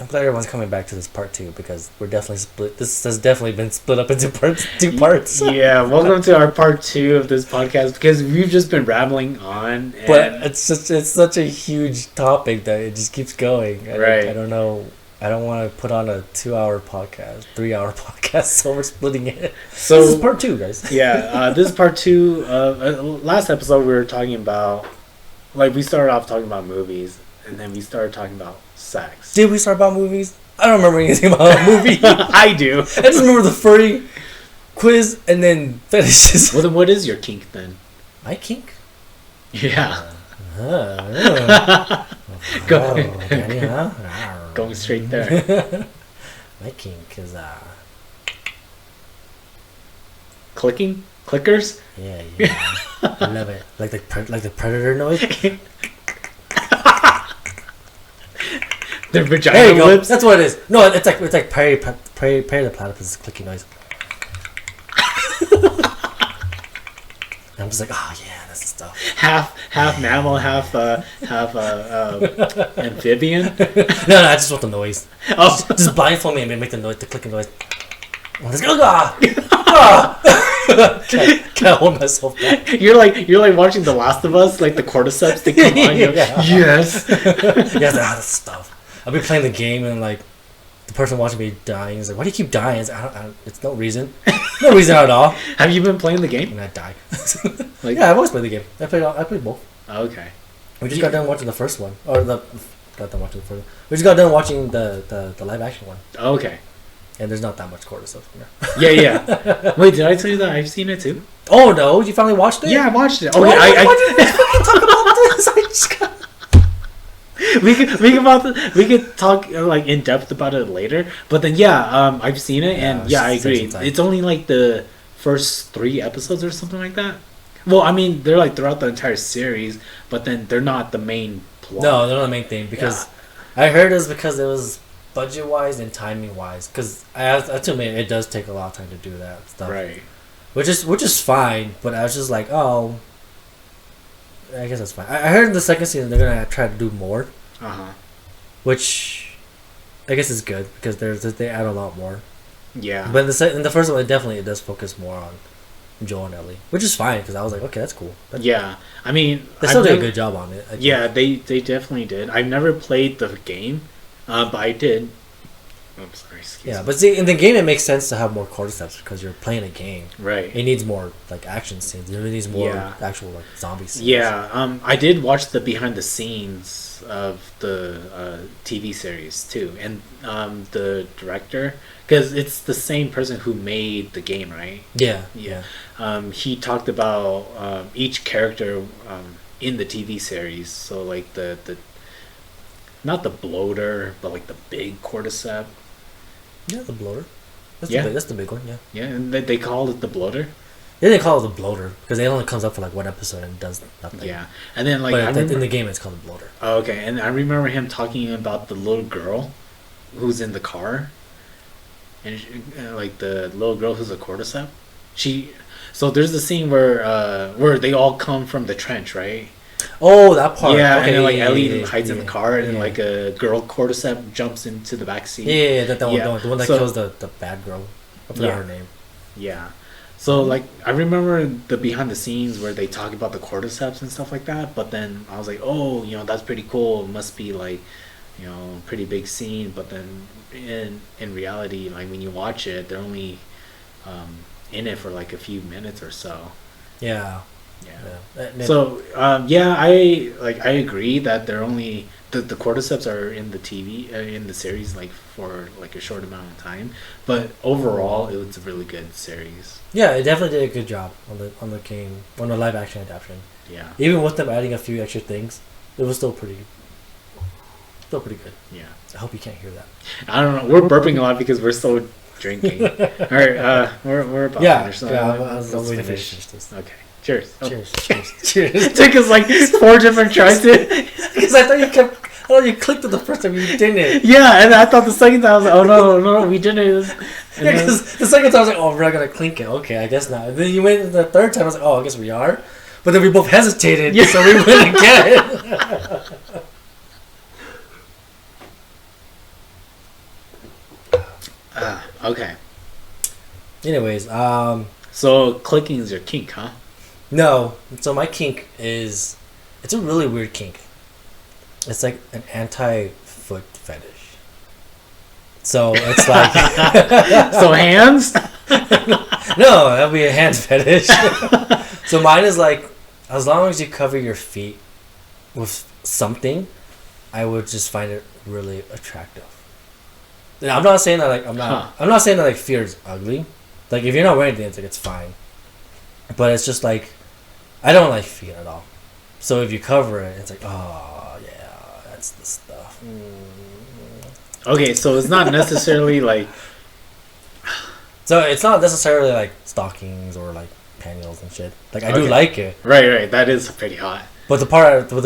I'm glad everyone's coming back to this part 2 because we're definitely split. This has definitely been split up into two parts. Yeah, welcome to our part 2 of this podcast because we've just been rambling on. And but it's such a huge topic that it just keeps going. Right. I don't know. I don't want to put on a 2-hour podcast, 3-hour podcast, so we're splitting it. So this is part 2, guys. Yeah, this is part 2. Last episode we were talking about, like, we started off talking about movies, and then we started talking about sex. Did we start about movies? I don't remember anything about a movie. I do. I just remember the furry quiz and then fetishes. Well, then what is your kink then? My kink? Yeah. Go. Going straight there. My kink is clickers. Yeah. I love it. Like the predator noise. Their vagina there you go. lips. That's what it is. No, it's like Perry the platypus clicking noise. I'm just like, oh yeah, that's the stuff. Half mammal, half amphibian. No, I just want the noise. Oh, just blindfold me and make the clicking noise. I'm just can't hold myself back. You're like watching The Last of Us, like the cordyceps they come on you. Yeah. Yes. Yeah, that's stuff. I'll be playing the game and like the person watching me dying is like, why do you keep dying? It's no reason. No reason at all. Have you been playing the game? And I die. Like, yeah, I've always played the game. I played both. Okay. We just got done watching the first one. We just got done watching the live action one. Okay. And there's not that much cordyceps in there. Yeah. Wait, did I tell you that I've seen it too? Oh no, you finally watched it? Yeah, I watched it. Okay, I talk about this. I just got... we could talk like in depth about it later. But then I've seen it and I agree. It's only like the first 3 episodes or something like that. Well, I mean they're like throughout the entire series, but then they're not the main plot. No, they're not the main thing because I heard it was because it was budget wise and timing wise. Because I have to admit it does take a lot of time to do that stuff. Right. Which is fine, but I was just like, oh, I guess that's fine. I heard in the second season they're gonna try to do more. Which I guess is good because they add a lot more. Yeah. But in the first one, it does focus more on Joel and Ellie, which is fine because I was like, okay, that's cool. I mean, they still did a good job on it. They definitely did. I've never played the game, but I did. I'm sorry. Excuse me. But see, in the game, it makes sense to have more cordyceps because you're playing a game. Right. It needs more like action scenes. It needs more actual like zombie scenes. Yeah. I did watch the behind the scenes of the TV series too, and the director, because it's the same person who made the game, right? Yeah. He talked about each character in the TV series. So like the not the bloater, but like the big cordyceps. Yeah, the bloater. That's the big one. Yeah. Yeah, and they call it the bloater. They didn't call it the bloater because it only comes up for like one episode and does nothing. Yeah, and then like in the game it's called the bloater. Oh, okay, and I remember him talking about the little girl who's in the car, and like the little girl who's a cordyceps. So there's the scene where they all come from the trench, right? Oh, that part. Yeah, okay, and then like Ellie hides in the car, and yeah. like a girl cordyceps jumps into the back seat. Yeah, the one that kills the bad girl. I forgot her name. Yeah. So like I remember the behind the scenes where they talk about the cordyceps and stuff like that, but then I was like, oh, that's pretty cool. It must be like, pretty big scene. But then in reality, like when you watch it, they're only in it for like a few minutes or so. Yeah. So I agree that they're only the cordyceps are in the TV in the series like for like a short amount of time, but overall it was a really good series. Yeah, it definitely did a good job on the game, on the live action adaptation. Yeah. Even with them adding a few extra things, it was still pretty good. Yeah. I hope you can't hear that. I don't know. We're burping a lot because we're still drinking. All right. We're about to finish. I'm waiting to finish this. Okay. Cheers. Cheers. It took us like 4 different tries to. Because I thought you clicked it the first time, you didn't. Yeah, and I thought the second time I was like, oh no, we didn't. Yeah, because the second time I was like, oh, we're not gonna clink it. Okay, I guess not. And then you went the third time, I was like, oh, I guess we are. But then we both hesitated, so we went again. Okay. Anyways, So clicking is your kink, huh? no. So my kink is, it's a really weird kink. It's like an anti-foot fetish. So it's like so hands? No, that'd be a hand fetish. So mine is like, as long as you cover your feet with something, I would just find it really attractive. And I'm not saying that like I'm not saying that like feet is ugly. Like if you're not wearing anything, it's like it's fine. But it's just like, I don't like feet at all. So if you cover it, it's like, oh yeah, that's the stuff. Okay, so it's not necessarily like. So it's not necessarily like stockings or like pantyhose and shit. Like I do like it. Right. That is pretty hot. But the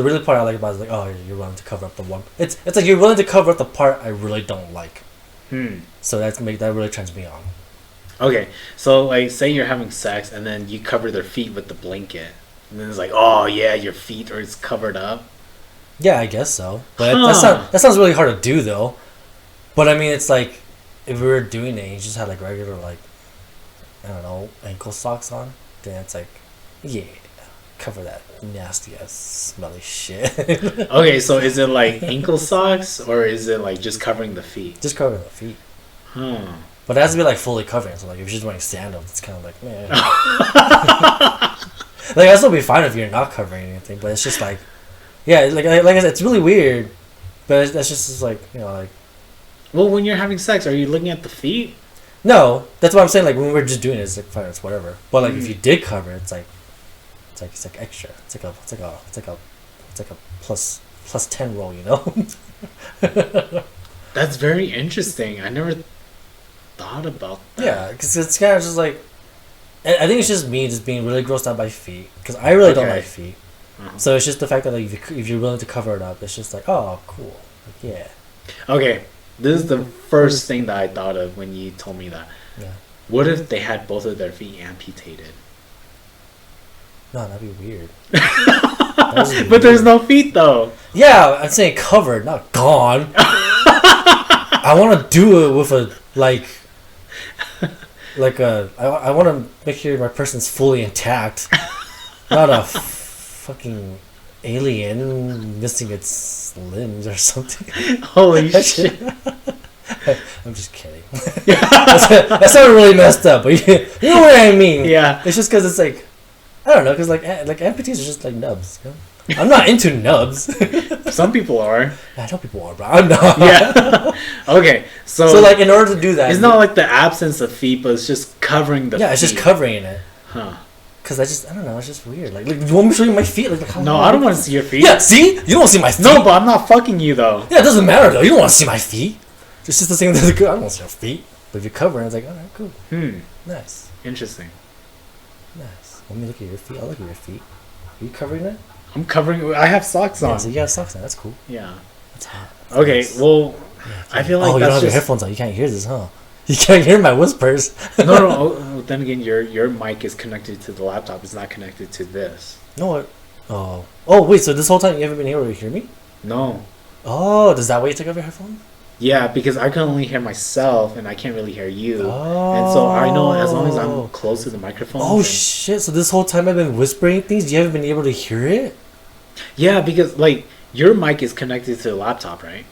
really part I like about it is like, oh, you're willing to cover up the one. It's like you're willing to cover up the part I really don't like. So that really turns me on. Okay, so like say you're having sex and then you cover their feet with the blanket, and then it's like, oh yeah, your feet are covered up. Yeah, I guess so. But that sounds really hard to do though. But I mean, it's like if we were doing it, and you just had like regular like, I don't know, ankle socks on. Then it's like, yeah, cover that nasty ass smelly shit. Okay, so is it like ankle socks or is it like just covering the feet? Just covering the feet. But it has to be like fully covering. So like if you're just wearing sandals, it's kind of like, man. Like I'd still be fine if you're not covering anything, but it's just like, yeah, like I said, it's really weird. But that's just like, you know, like. Well, when you're having sex, are you looking at the feet? No, that's what I'm saying. Like when we're just doing it, it's like fine, it's whatever. But like if you did cover it, it's like extra. It's like a plus 10 roll, you know. That's very interesting. I never thought about that. Yeah, because it's kind of just like, I think it's just me just being really grossed out by feet because I really don't like feet. So it's just the fact that like if you're willing to cover it up, it's just like, oh, cool, like, yeah. Okay, this is the first thing that I thought of when you told me that. Yeah. What if they had both of their feet amputated? No, that'd be weird. But there's no feet though. Yeah, I'm saying covered, not gone. I want to do it with a I want to make sure my person's fully intact, not a fucking alien missing its limbs or something. Holy shit! I'm just kidding. That sounded really messed up, but you know what I mean. Yeah. It's just because it's like, I don't know, because like amputees are just like nubs. You know? I'm not into nubs. Some people are. I know people are, but I'm not. Yeah. Okay, so like in order to do that, it's not like the absence of feet, but it's just covering the feet. Yeah, it's just covering it. Huh. Because I don't know, it's just weird. Like you want me to show you my feet? Like how? No, I don't want to see your feet. Yeah, see? You don't want to see my feet. No, but I'm not fucking you though. Yeah, it doesn't matter though. You don't want to see my feet. It's just the same thing. I don't want to see your feet. But if you're covering, it's like, alright, cool. Nice. Interesting. Nice. Let me look at your feet. I'll look at your feet. Are you covering it? I'm covering. I have socks on. Yeah, so you have socks on. That's cool. Yeah. That's hot. Okay, nice. well, yeah, I feel like you don't have your headphones on. You can't hear this, huh? You can't hear my whispers. No. Then again, your mic is connected to the laptop. It's not connected to this. No, what? Oh, wait. So this whole time you haven't been able to hear me? No. Oh, is that why you took off your headphones? Yeah, because I can only hear myself and I can't really hear you. And so I know as long as I'm close to the microphone. Oh shit! So this whole time I've been whispering things. You haven't been able to hear it? Yeah, because like your mic is connected to the laptop, right?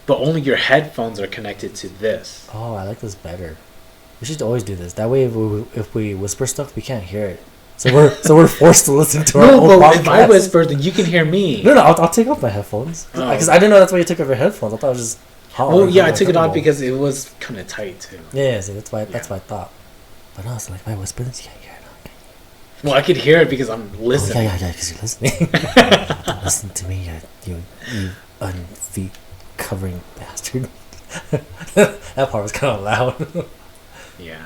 But only your headphones are connected to this. Oh, I like this better. We should always do this. That way, if we whisper stuff, we can't hear it. So we're forced to listen to our own podcast. No, if I whisper, then you can hear me. No, I'll take off my headphones because I didn't know that's why you took off your headphones. I thought it was just. Oh yeah, I took it off because it was kind of tight too. Yeah, see, that's why I thought. But no, so like if I whisper this, you can't hear it. Well, I could hear it because I'm listening. Oh, yeah, because you're listening. Don't listen to me, you unfeet covering bastard. That part was kind of loud. Yeah.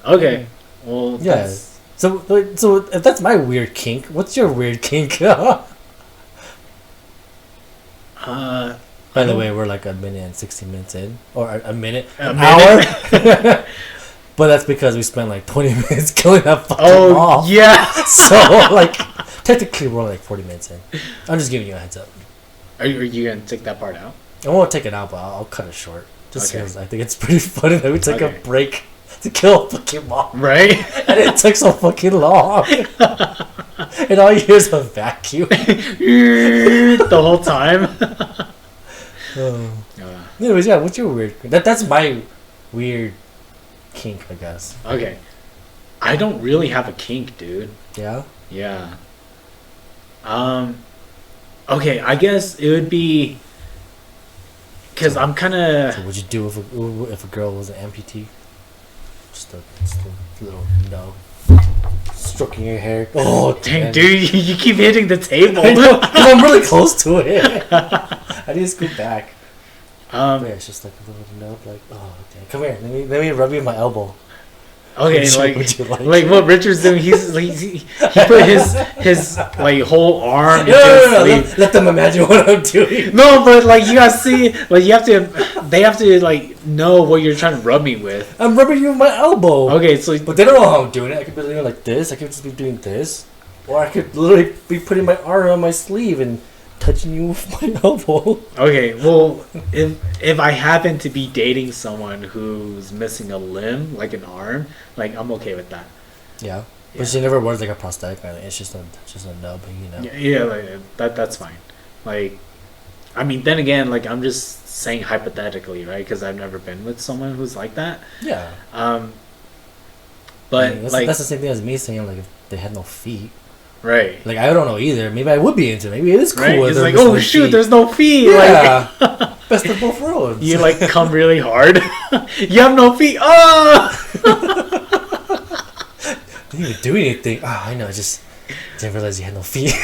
Okay. Well. Yeah. So if that's my weird kink, what's your weird kink? By the way, we're like a minute and 60 minutes in, or an hour. But that's because we spent like 20 minutes killing that fucking off. Yeah. So like, technically we're like 40 minutes in. I'm just giving you a heads up. Are you gonna take that part out? I won't take it out, but I'll cut it short. Just because I think it's pretty funny that we took a break to kill a Pokemon. Right? And it took so fucking long. And all you hear is a vacuum. The whole time. Anyways, yeah, what's your weird... That's my weird kink, I guess. Okay. I don't really have a kink, dude. Yeah? Yeah. Okay, I guess it would be... Because I'm kind of... So what'd you do if a girl was an amputee? Just a little no. Stroking your hair. Oh, dang, dude, you keep hitting the table. I know, 'cause I'm really close to it. I need to scoot back. Yeah, it's just like a little nub, like, oh, dang. Come here, let me rub you my elbow. Okay, like what Richard's doing, he put his like whole arm into his sleeve. Let them imagine what I'm doing. No, but like you gotta see, like they have to like know what you're trying to rub me with. I'm rubbing you with my elbow. Okay, so but they don't know how I'm doing it. I could be doing like this. I could just be doing this, or I could literally be putting my arm on my sleeve and touching you with my elbow. Okay, well, if I happen to be dating someone who's missing a limb, like an arm, like I'm okay with that. Yeah, but she never wears like a prosthetic. Right? It's just a nub, you know. Yeah, like that's fine. Like, I mean, then again, like I'm just saying hypothetically, right? Because I've never been with someone who's like that. Yeah. But I mean, that's the same thing as me saying like if they had no feet. Right. Like, I don't know either. Maybe I would be into it. Maybe it is cool. Right? It's like, oh, shoot, the's no feet. Yeah. Like, best of both worlds. You, like, come really hard. You have no feet. Oh! Didn't even do anything. Oh, I know. I just didn't realize you had no feet.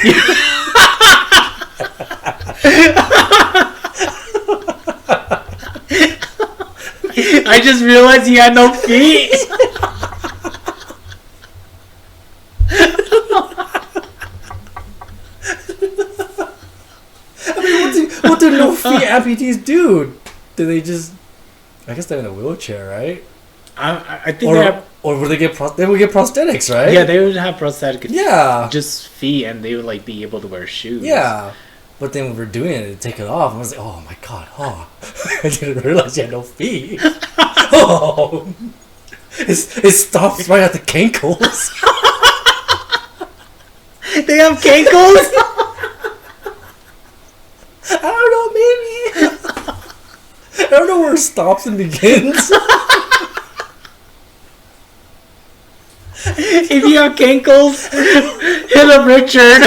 I just realized you had no feet. What do no feet amputees do? Do they just... I guess they're in a wheelchair, right? I think they have... Or would they get prosthetics, right? Yeah, they would have prosthetic. Yeah. Just feet, and they would like be able to wear shoes. Yeah. But then when we're doing it, they take it off. I was like, oh my god, I didn't realize you had no feet. Oh. It stops right at the cankles. They have cankles? I don't know, maybe. I don't know where it stops and begins. If you have cankles, hit up Richard.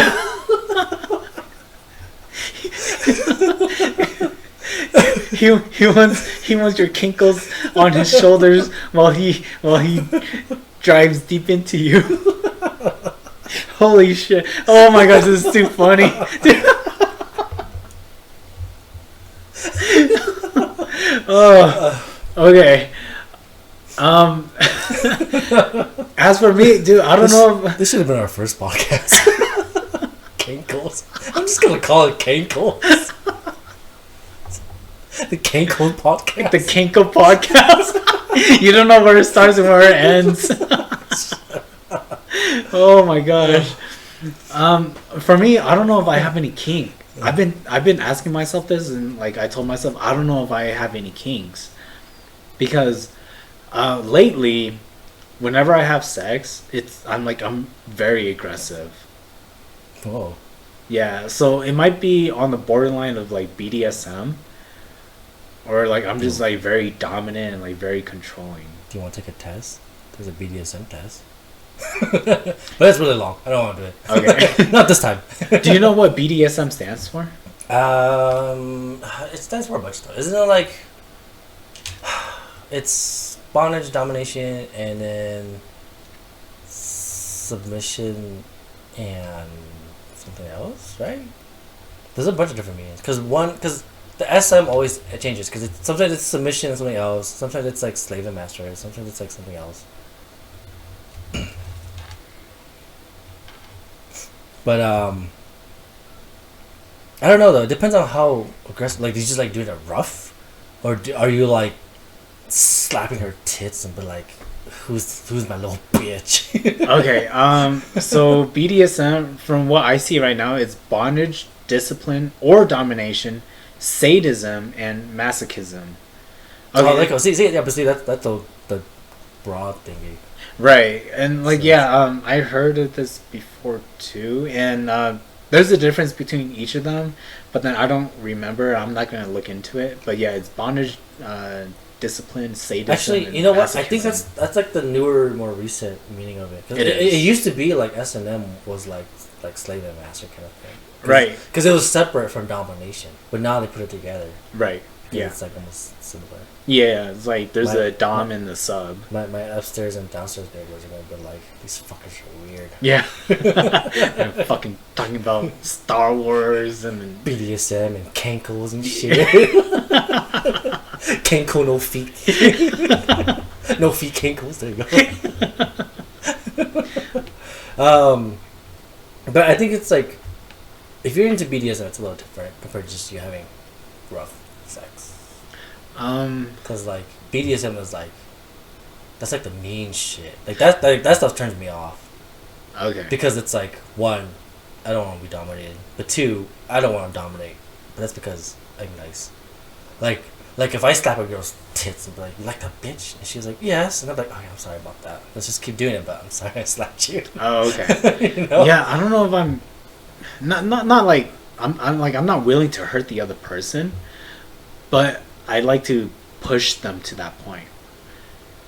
He wants your cankles on his shoulders while he drives deep into you. Holy shit! Oh my gosh, this is too funny. Oh, okay. As for me, dude, I don't know. This should have been our first podcast. Cankles. I'm just gonna call it Cankles. The Cankle podcast. The Cankle podcast. You don't know where it starts and where it ends. Oh my gosh. For me, I don't know if I have any kink. I've been asking myself this, and like I told myself, I don't know if I have any kinks, because lately, whenever I have sex, I'm very aggressive. Oh. Yeah, so it might be on the borderline of like BDSM, or like I'm just like very dominant and like very controlling. Do you want to take a test? There's a BDSM test. But it's really long. I don't want to do it. Okay. Not this time. Do you know what BDSM stands for? It stands for a bunch though. Isn't it like... It's bondage, domination, and then submission and something else, right? There's a bunch of different meanings. Because the SM always changes. Because sometimes it's submission and something else. Sometimes it's like slave and master. Sometimes it's like something else. But I don't know though. It depends on how aggressive. Like, do you just like do it rough, or are you like slapping her tits and be like, "Who's my little bitch?" Okay. So BDSM, from what I see right now, is bondage, discipline, or domination, sadism, and masochism. Okay. Oh, like see, yeah, but see that's the broad thingy. Right, and like yeah, I heard of this before too, and there's a difference between each of them, but then I don't remember. I'm not gonna look into it, but yeah, it's bondage, discipline, sadism. Actually, you know what? I think that's like the newer, more recent meaning of it. It used to be like S&M was like slave and master kind of thing. Right. Because it was separate from domination, but now they put it together. Right. Yeah. It's like almost similar. Yeah, it's like there's a dom and the sub. My upstairs and downstairs neighbors are gonna be like, these fuckers are weird. Yeah. And fucking talking about Star Wars and BDSM and cankles and shit. Cankle no feet. No feet cankles. There you go. But I think it's like, if you're into BDSM, it's a little different compared to just you having rough sex. Because like BDSM is like, that's like the mean shit. Like that stuff turns me off. Okay. Because it's like, one, I don't want to be dominated, but two, I don't want to dominate. But that's because I'm nice. Like if I slap a girl's tits and be like, "You like that bitch?" and she's like, "Yes," and I'm like, "Okay, I'm sorry about that. Let's just keep doing it." But I'm sorry I slapped you. Oh, okay. You know? Yeah, I don't know if I'm not like I'm like I'm not willing to hurt the other person, but I like to push them to that point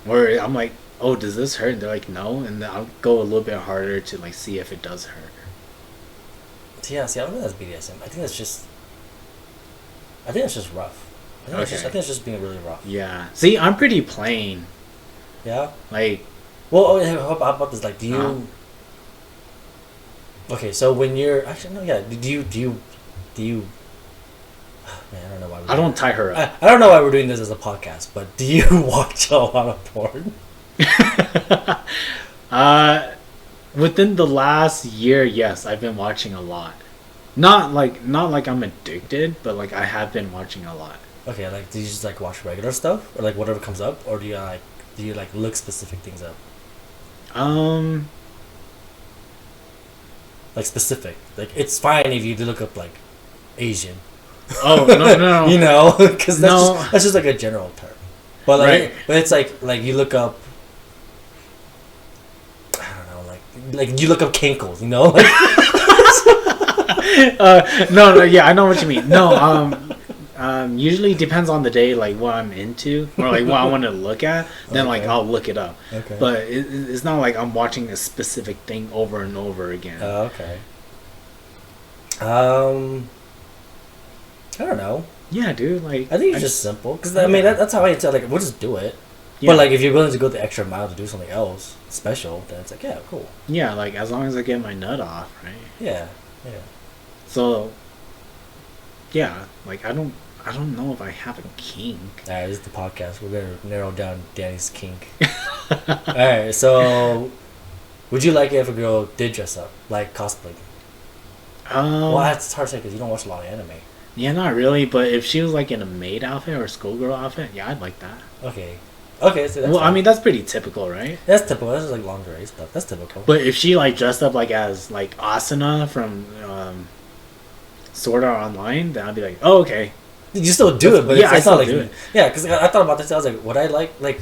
where I'm like, "Oh, does this hurt?" And they're like, "No," and then I'll go a little bit harder to like see if it does hurt. Yeah, see, I don't think that's BDSM. I think that's just rough. I think it's just being really rough. Yeah. See, I'm pretty plain. Yeah. Like, well, how about this? Like, do you? Okay, so when you're actually no, yeah. Do you? Man, I don't know why. I don't tie her up. I don't know why we're doing this as a podcast, but do you watch a lot of porn? Within the last year, yes, I've been watching a lot. Not like I'm addicted, but like I have been watching a lot. Okay, like do you just like watch regular stuff or like whatever comes up, or do you like look specific things up? Like specific. Like it's fine if you look up like Asian. Oh no. You know, because that's just like a general term. But like, right? But it's like you look up. I don't know, like you look up kinkles, you know. Like, no, yeah, I know what you mean. No, usually depends on the day, like what I'm into or like what I want to look at. Then like I'll look it up. Okay. But it's not like I'm watching a specific thing over and over again. Okay. I don't know. Yeah, dude. Like I think it's just simple because I mean that's how I tell. Like we'll just do it. Yeah. But like if you're willing to go the extra mile to do something else special, then it's like yeah, cool. Yeah, like as long as I get my nut off, right? Yeah. So. Yeah, like I don't know if I have a kink. Alright, this is the podcast. We're gonna narrow down Danny's kink. Alright, so would you like it if a girl did dress up like cosplay? Well, that's hard to say because you don't watch a lot of anime. Yeah, not really. But if she was like in a maid outfit or a schoolgirl outfit, yeah, I'd like that. Okay, so well, fine. I mean that's pretty typical, right? That's typical. That's just like lingerie stuff. That's typical. But if she like dressed up like as like Asuna from Sword Art Online, then I'd be like, oh okay. You still do it, but yeah, it's not like do it. Yeah, because I thought about this. I was like, would I like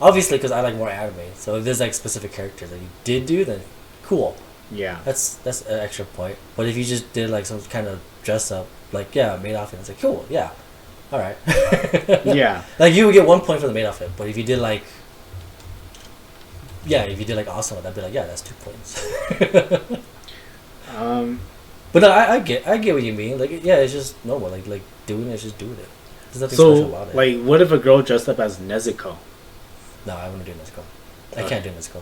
obviously because I like more anime. So if there's like specific characters that you did do, then cool. Yeah, that's an extra point. But if you just did like some kind of dress up, like maid outfit, it's like cool, yeah, all right. Yeah, like you would get 1 point for the maid outfit, but if you did like awesome, that'd be like that's 2 points. But no, I get what you mean. Like yeah, it's just normal. Like doing it, just doing it. There's nothing special about it. Like what if a girl dressed up as Nezuko? No, I wouldn't do Nezuko. I can't do Nezuko.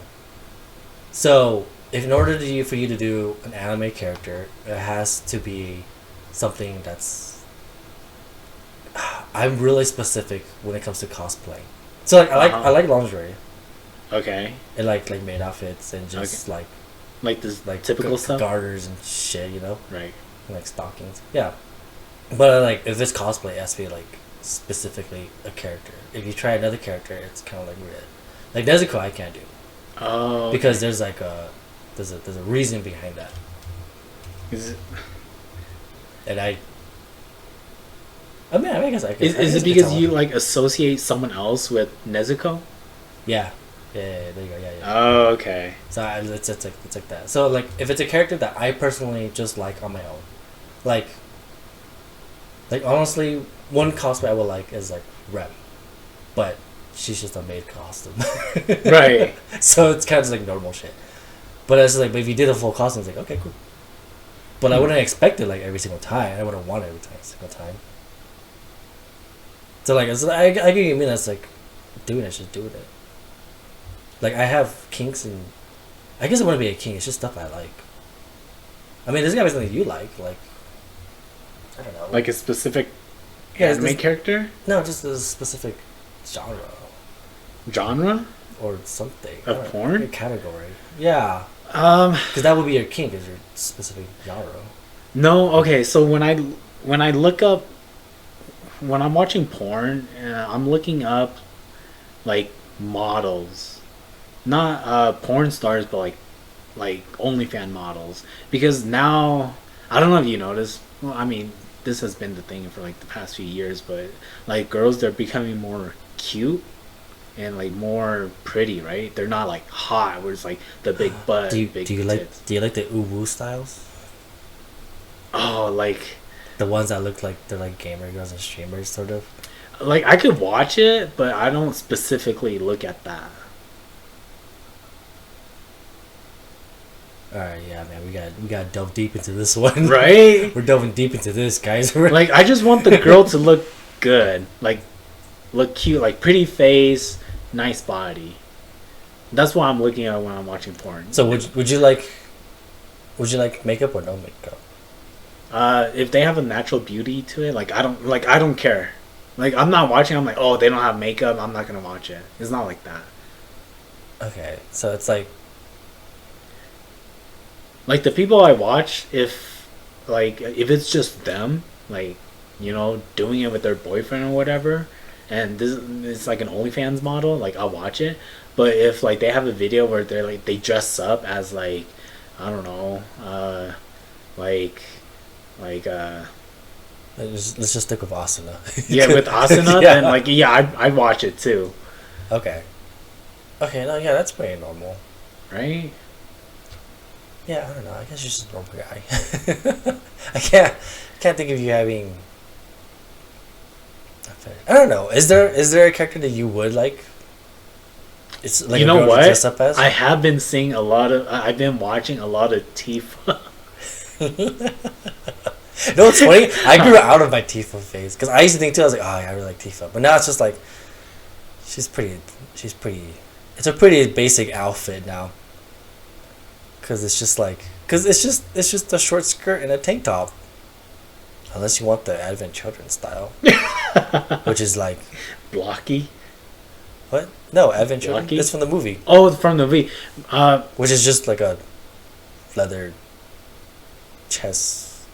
So if in order for you to do an anime character, it has to be something that's. I'm really specific when it comes to cosplay. So like I like lingerie. Okay. And like maid outfits and just like this like typical stuff, garters and shit, you know. Right. And, like stockings. Yeah. But like if it's cosplay, it has to be like specifically a character. If you try another character, it's kind of like weird. Like Nezuko, I can't do. Oh. Okay. Because there's like there's a reason behind that. Is it? And I guess I could. Is it because you like associate someone else with Nezuko? Yeah. Yeah, there you go. Yeah. Oh, okay. So it's like that. So like, if it's a character that I personally just like on my own, like honestly, one cosplay I would like is like Rem, but she's just a maid costume. Right. So it's kind of like normal shit. But it's like, but if you did a full costume, it's like, okay, cool. But I wouldn't expect it like every single time. I wouldn't want it every single time. So like, I get what you mean. That's like doing it, just doing it. Like, I have kinks, and I guess it wouldn't be a kink. It's just stuff I like. I mean, there's gotta be something you like. Like, I don't know. Like a specific anime character? No, just a specific genre. Genre? Or something. Of porn? A category. Yeah. Because that would be your kink, is your specific genre. No, okay. So when I look up, when I'm watching porn, I'm looking up like models. Not porn stars, but like OnlyFans models. Because now, I don't know if you noticed. Well, I mean, this has been the thing for like the past few years, but like girls, they're becoming more cute and like more pretty, right? They're not like hot, where it's like the big butt, do you tits. do you like the uwu styles? Oh, like the ones that look like they're like gamer girls and streamers, sort of. Like I could watch it, but I don't specifically look at that. All right, yeah, man, we got to delve deep into this one, right? We're delving deep into this, guys. Like, I just want the girl to look good, like look cute, like pretty face, nice body. That's what I'm looking at when I'm watching porn. So would you like makeup or no makeup? If they have a natural beauty to it, like I don't care. Like I'm not watching. I'm like, oh, they don't have makeup. I'm not gonna watch it. It's not like that. Okay, so it's like the people I watch, if it's just them, like, you know, doing it with their boyfriend or whatever, and this it's like an OnlyFans model, like I'll watch it. But if like they have a video where they're like they dress up as like, I don't know, let's just stick with Asuna. Yeah, with Asuna, yeah. Then like I'd watch it too. Okay, no, yeah, that's pretty normal, right? Yeah, I don't know. I guess you're just a normal guy. I can't think of you having. I don't know. Is there a character that you would like? It's like, you a know girl what? To dress up as? I have been seeing a lot of. I've been watching a lot of Tifa. No, it's funny. I grew out of my Tifa phase because I used to think too. I was like, oh, yeah, I really like Tifa, but now it's just like, she's pretty. It's a pretty basic outfit now. Because it's just a short skirt and a tank top. Unless you want the Advent Children style, which is like blocky. What? No, Advent Children. Blocky? It's from the movie. Oh, it's from the movie. Which is just like a leather chest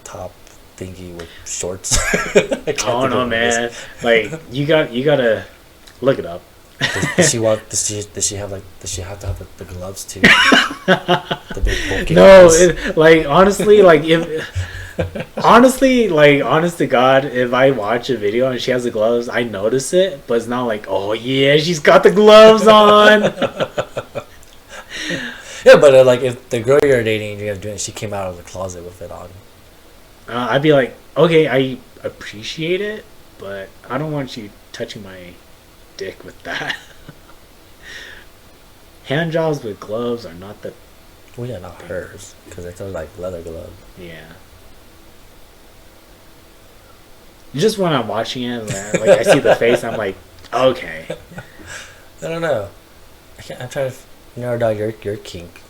top thingy with shorts. I don't know, man. Like you gotta look it up. Does she have to have the gloves too? The big bulky no, like honestly, like honest to God, if I watch a video and she has the gloves, I notice it, but it's not like, oh yeah, she's got the gloves on. Yeah, but like if the girl you're dating and you're gonna do it, she came out of the closet with it on. I'd be like, okay, I appreciate it, but I don't want you touching my dick with that. Hand jobs with gloves are not the. Well, yeah, not hers, because they're like leather gloves. Yeah. Just when I'm watching it, like I see the face, I'm like, okay. I don't know. I'm trying to narrow down your kink.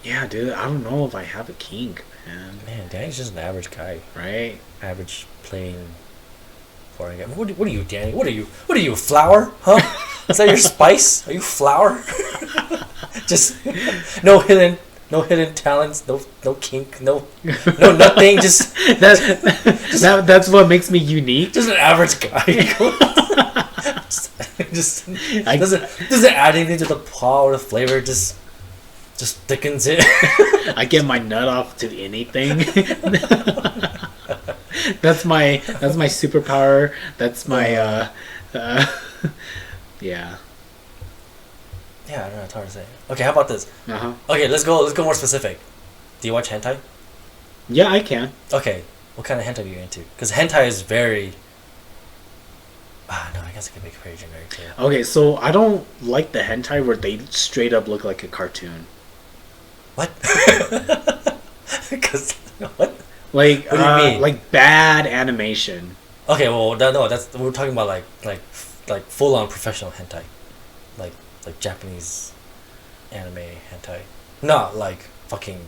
Yeah, dude, I don't know if I have a kink, man. Man, Danny's just an average guy, right? Average, plain. What are you, Danny? What are you, flour? Huh? Is that your spice? Are you flour? Just no hidden talents, no kink, no nothing. Just that's what makes me unique. Just an average guy. just doesn't add anything to the pot or the flavor. Just thickens it. I get my nut off to anything. That's my superpower. That's my yeah. Yeah, I don't know. It's hard to say. Okay, how about this? Uh-huh. Okay, let's go more specific. Do you watch hentai? Yeah, I can. Okay, what kind of hentai are you into? Because hentai is very. No, I guess it could be pretty generic too. Okay, so I don't like the hentai where they straight up look like a cartoon. What? Because what? Like, what do you mean? like bad animation. Okay, well, no, that's we're talking about like full on professional hentai, like Japanese anime hentai, not like fucking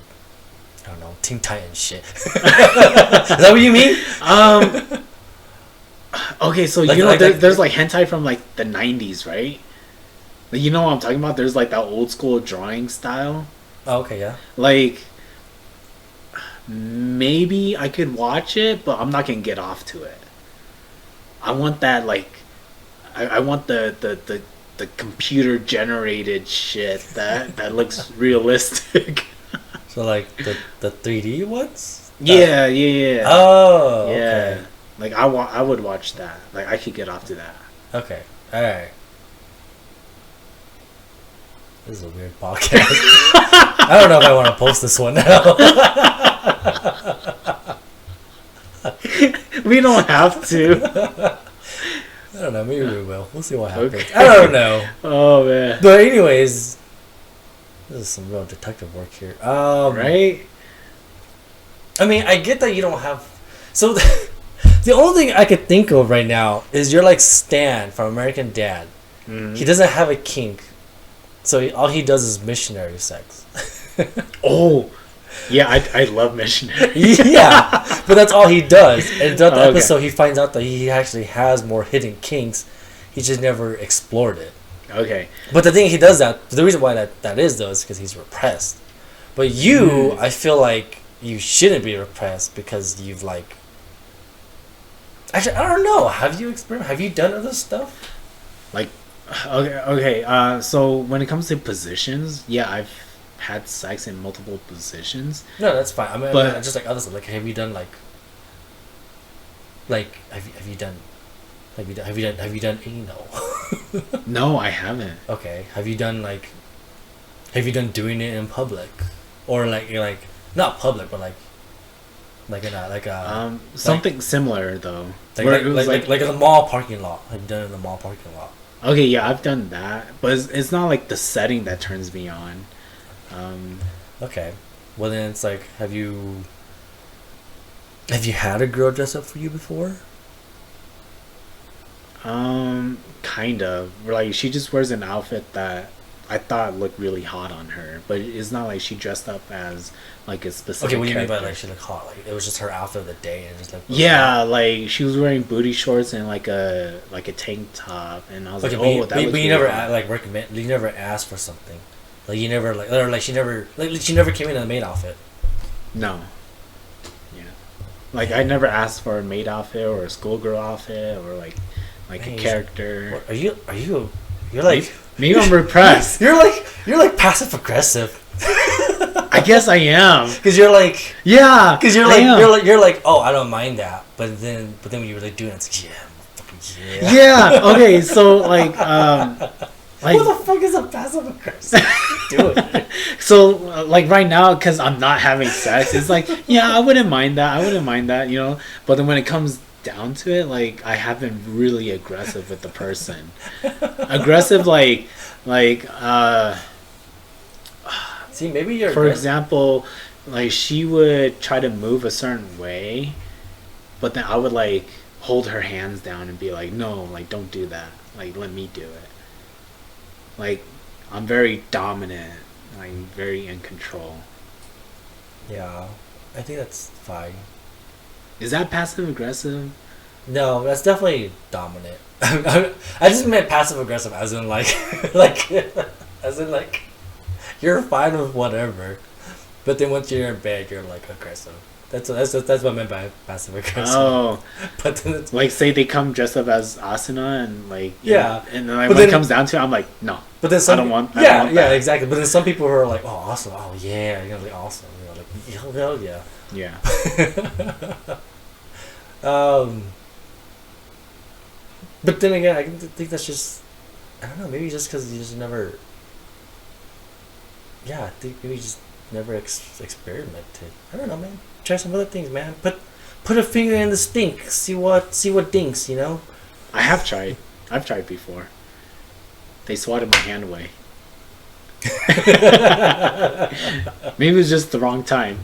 I don't know Teen Titans shit. Is that what you mean? Okay, so Like- you know, like- there's like hentai from like the 90s, right? Like, you know what I'm talking about? There's like that old school drawing style. Oh, okay, yeah. Like, maybe I could watch it, but I'm not gonna get off to it. I want that like, I want the computer generated shit that looks realistic. So like the 3D ones. Yeah, yeah. Oh. yeah. Okay. Like I would watch that. Like I could get off to that. Okay. All right. This is a weird podcast. I don't know if I want to post this one now. We don't have to. I don't know. Maybe we will. We'll see what happens. Okay. I don't know. Oh man. But anyways, this is some real detective work here. Right? I mean, I get that you don't have. So the only thing I could think of right now is you're like Stan from American Dad. Mm-hmm. He doesn't have a kink, so all he does is missionary sex. Oh, yeah, I love missionary. Yeah, but that's all he does. And throughout the episode, he finds out that he actually has more hidden kinks. He just never explored it. Okay. But the thing he does that, the reason why that is though is because he's repressed. But you, I feel like you shouldn't be repressed because you've like. Actually, I don't know. Have you experimented? Have you done other stuff? Like, okay. So when it comes to positions, yeah, I've had sex in multiple positions. No, that's fine. I mean, but just like other stuff. Like, have you done have you done anal? No, I haven't. Okay. Have you done doing it in public, or like not public, but something similar though. Like in the mall parking lot. Have you done it in the mall parking lot? Okay, yeah, I've done that, but it's not like the setting that turns me on. Okay. Well then it's like, have you had a girl dress up for you before? Kind of. Like, she just wears an outfit that I thought looked really hot on her, but it's not like she dressed up as like a specific. Okay, what do you mean by character. like she looked hot? Like it was just her outfit of the day and just like. Yeah, like she was wearing booty shorts and like a tank top, and I was Okay, like, but you never recommend. You never asked for something. Like you never she never came in a maid outfit. No. Yeah. Like I never asked for a maid outfit or a schoolgirl outfit or like a character. Are you? You're like. Maybe I'm repressed. You're like passive aggressive. I guess I am. Because you're like. Yeah. Because you're like oh, I don't mind that, but then when you really do it, it's like, yeah, fucking yeah. Yeah. Okay. So like what the fuck is a passive aggressive? Do it. So like right now, because I'm not having sex, it's like, yeah, I wouldn't mind that, you know. But then when it comes down to it, like I have been really aggressive with the person. Aggressive, See, maybe you're. For example, like she would try to move a certain way, but then I would like hold her hands down and be like, no, like don't do that. Like let me do it. Like I'm very dominant. I'm very in control. Yeah, I think that's fine. Is that passive aggressive? No, that's definitely dominant. I just meant passive aggressive as in like as in like you're fine with whatever, but then once you're in bed, you're like aggressive. That's what I meant by passive aggressive. Oh, but then it's like say they come dressed up as Asuna and like yeah, and then like, when it comes down to it, I'm like no. But then some, I don't want that. Exactly. But then some people who are like, oh, awesome, oh yeah, like awesome, like hell yeah, yeah. Um, but then again, I think that's just, I don't know, maybe just because you just never, yeah, I think maybe you just never experimented. I don't know, man. Try some other things, man. Put a finger in the stink. See what dinks, you know? I have tried. I've tried before. They swatted my hand away. Maybe it was just the wrong time.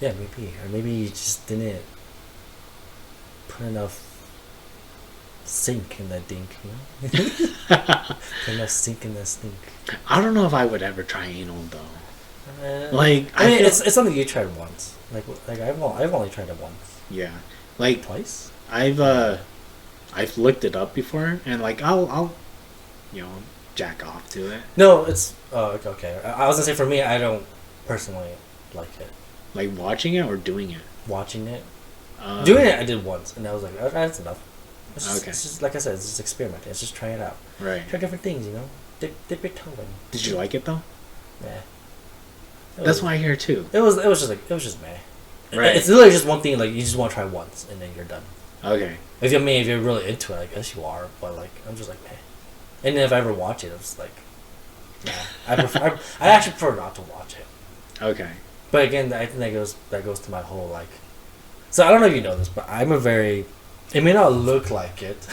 Yeah, maybe. Or maybe you just didn't put enough sink in that dink, you know? Put enough sink in that stink. I don't know if I would ever try anal though. I mean, it's something you tried once. Like I've only tried it once. Yeah, like twice. I've looked it up before, and like I'll jack off to it. No, it's okay. I was gonna say for me, I don't personally like it. Like watching it or doing it. Watching it, doing it, I did once, and I was like, oh, that's enough. It's just like I said, it's just experimenting. It's just trying it out. Right. Try different things, you know. Dip your toe in. Did you like it though? Yeah. That's what I hear too. It was just meh. Right. It's literally just one thing. Like you just want to try once, and then you're done. Okay. If you're really into it, I guess you are. But like, I'm just like meh. And then if I ever watch it, I'm just like, nah. I actually prefer not to watch it. Okay. But again, I think that goes to my whole like. So I don't know if you know this, but I'm a very. It may not look like it.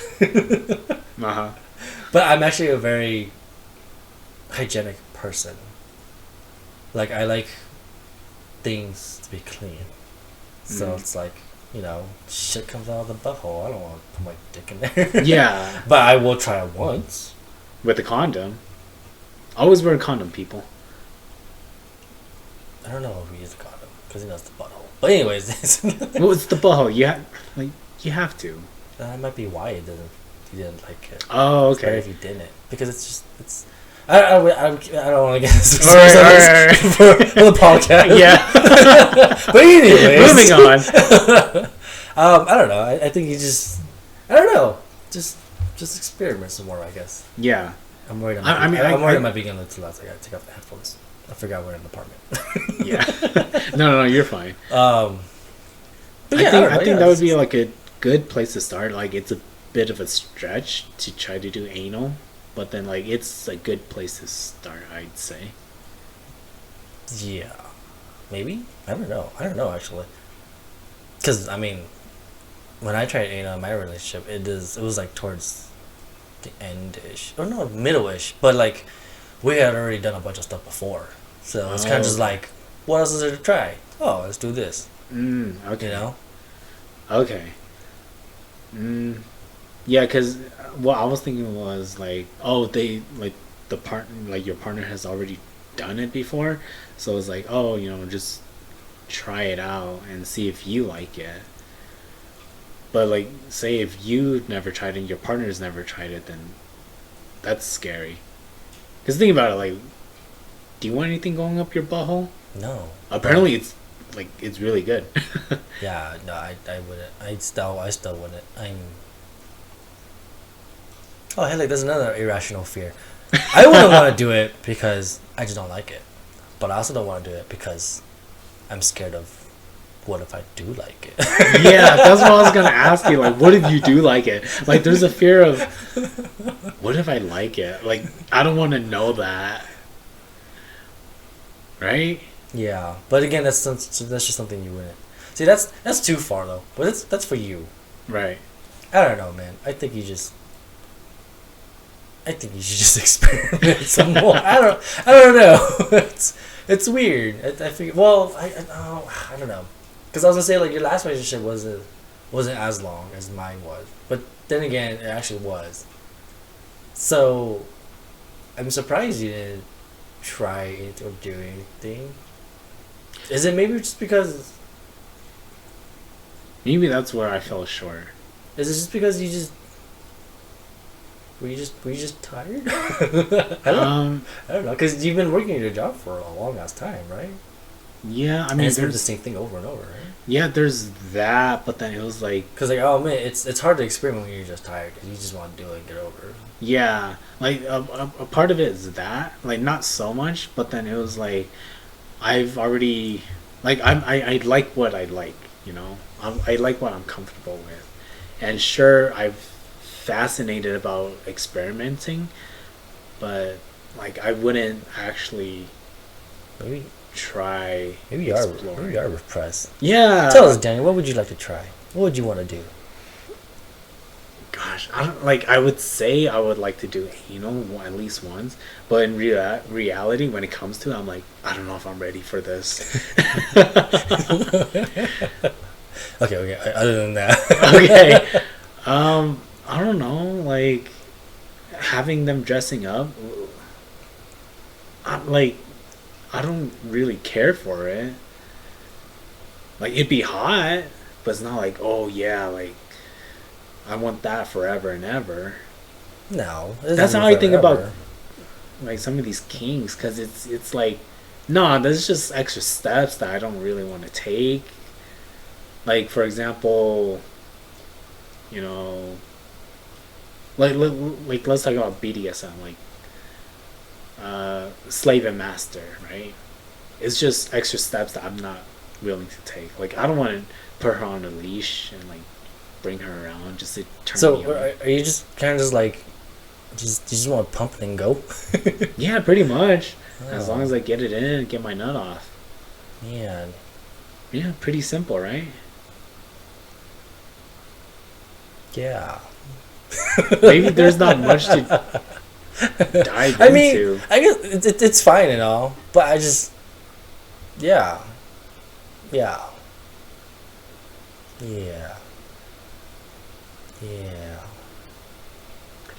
But I'm actually a very hygienic person. Like I like things to be clean. So it's like, you know, shit comes out of the butthole. I don't want to put my dick in there. Yeah. But I will try it once. With a condom. Always wear a condom, people. I don't know if we use a condom because he knows the butthole. But anyways, well, it's the butthole. You have to. That might be why he didn't like it. Oh, okay. It's better if you didn't, because it's. I don't want to get this right. for the podcast. Yeah. But anyways, moving on. I don't know. I think you just. I don't know. Just experiment some more, I guess. Yeah. I'm worried. I'm worried I might be getting a little too loud. So I gotta take off the headphones. I forgot we're in an apartment. Yeah. No, you're fine. But yeah, I think that would be like a good place to start. Like it's a bit of a stretch to try to do anal, but then like it's a good place to start, I'd say. Yeah, maybe. I don't know actually. Because I mean, when I tried anal in my relationship, it was like towards the end-ish, or no, middle-ish. But like, we had already done a bunch of stuff before, so it's kind of just like, what else is there to try? Oh, let's do this. Okay. You know. Okay. Yeah, because what I was thinking was like, oh, they like the partner, like your partner has already done it before, so it's like, oh, just try it out and see if you like it. But like, say if you've never tried it and your partner's never tried it, then that's scary. Because think about it, like, do you want anything going up your butthole? No. Apparently, it's really good. Yeah, no, I wouldn't. I still wouldn't. Oh, hey, like, there's another irrational fear. I wouldn't want to do it because I just don't like it. But I also don't want to do it because I'm scared of what if I do like it. Yeah, that's what I was going to ask you. Like, what if you do like it? Like, there's a fear of, what if I like it? Like, I don't want to know that. Right? Yeah, but again, that's just something you wouldn't. See, that's too far though. But that's for you. Right. I don't know, man. I think you should just experiment some more. I don't know. It's weird. I think. Well, I don't know. Because I was gonna say like your last relationship wasn't as long as mine was, but then again, it actually was. So, I'm surprised you didn't try it or do anything. Is it maybe just because? Maybe that's where I fell short. Is it just because were you just tired? I don't know, because you've been working at your job for a long ass time, right? Yeah, I mean, and it's been the same thing over and over, right? Yeah, there's that, but then it was like, because like, oh man, it's hard to experiment when you're just tired because you just want to do it and get over it. Yeah, like a part of it is that, like, not so much, but then it was like, I've already, like, I like what I like, You know, I like what I'm comfortable with, and sure, I'm fascinated about experimenting, but like I wouldn't actually Maybe try. maybe you are repressed. Yeah. Tell us, Daniel, what would you like to try? What would you want to do? Gosh, I don't like. I would say I would like to do anal at least once, but in reality, when it comes to it, I'm like, I don't know if I'm ready for this. Okay. Other than that, Okay. I don't know. Like having them dressing up. I don't really care for it. Like it'd be hot, but it's not like, oh yeah, like I want that forever and ever. No, That's how I think about like some of these kinks, because it's like, no, there's just extra steps that I don't really want to take. Like for example, you know, like let's talk about BDSM, like slave and master, right? It's just extra steps that I'm not willing to take. Like I don't want to put her on a leash and like bring her around just to turn me on. Are you just kind of just like, you just want to pump it and go? Yeah, pretty much. Oh. As long as I get it in and get my nut off. Man. Yeah, pretty simple, right? Yeah. Maybe there's not much to dive I mean, into. I guess it's fine and all, but I just, yeah.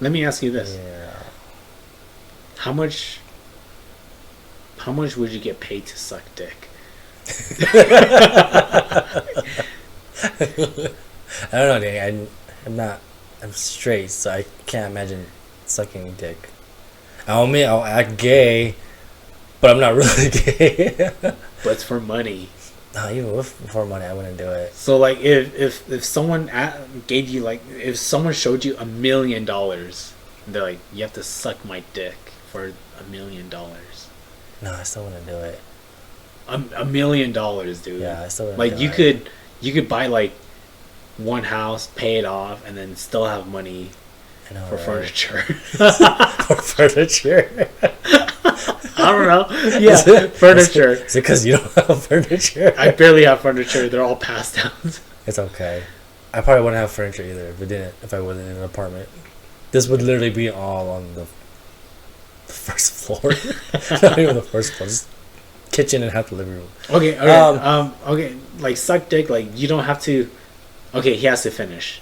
Let me ask you this. Yeah. How much would you get paid to suck dick? I don't know, Danny. I'm straight, so I can't imagine sucking dick. I'll admit I'll act gay, but I'm not really gay. But it's for money. No, even for money, I wouldn't do it. So like if someone gave you like, if someone showed you $1 million, they're like, you have to suck my dick for $1 million. No, I still wouldn't do it. $1 million, dude. Yeah, I still wouldn't like do you it. could buy like one house, pay it off, and then still have money for right? furniture. For furniture. I don't know. Yeah, furniture. Is it because you don't have furniture? I barely have furniture. They're all passed down. It's okay. I probably wouldn't have furniture either if I wasn't in an apartment. This would literally be all on the first floor. Not even the first floor. Just kitchen and half the living room. Okay, okay. Okay, like suck dick, like you don't have to. Okay, he has to finish.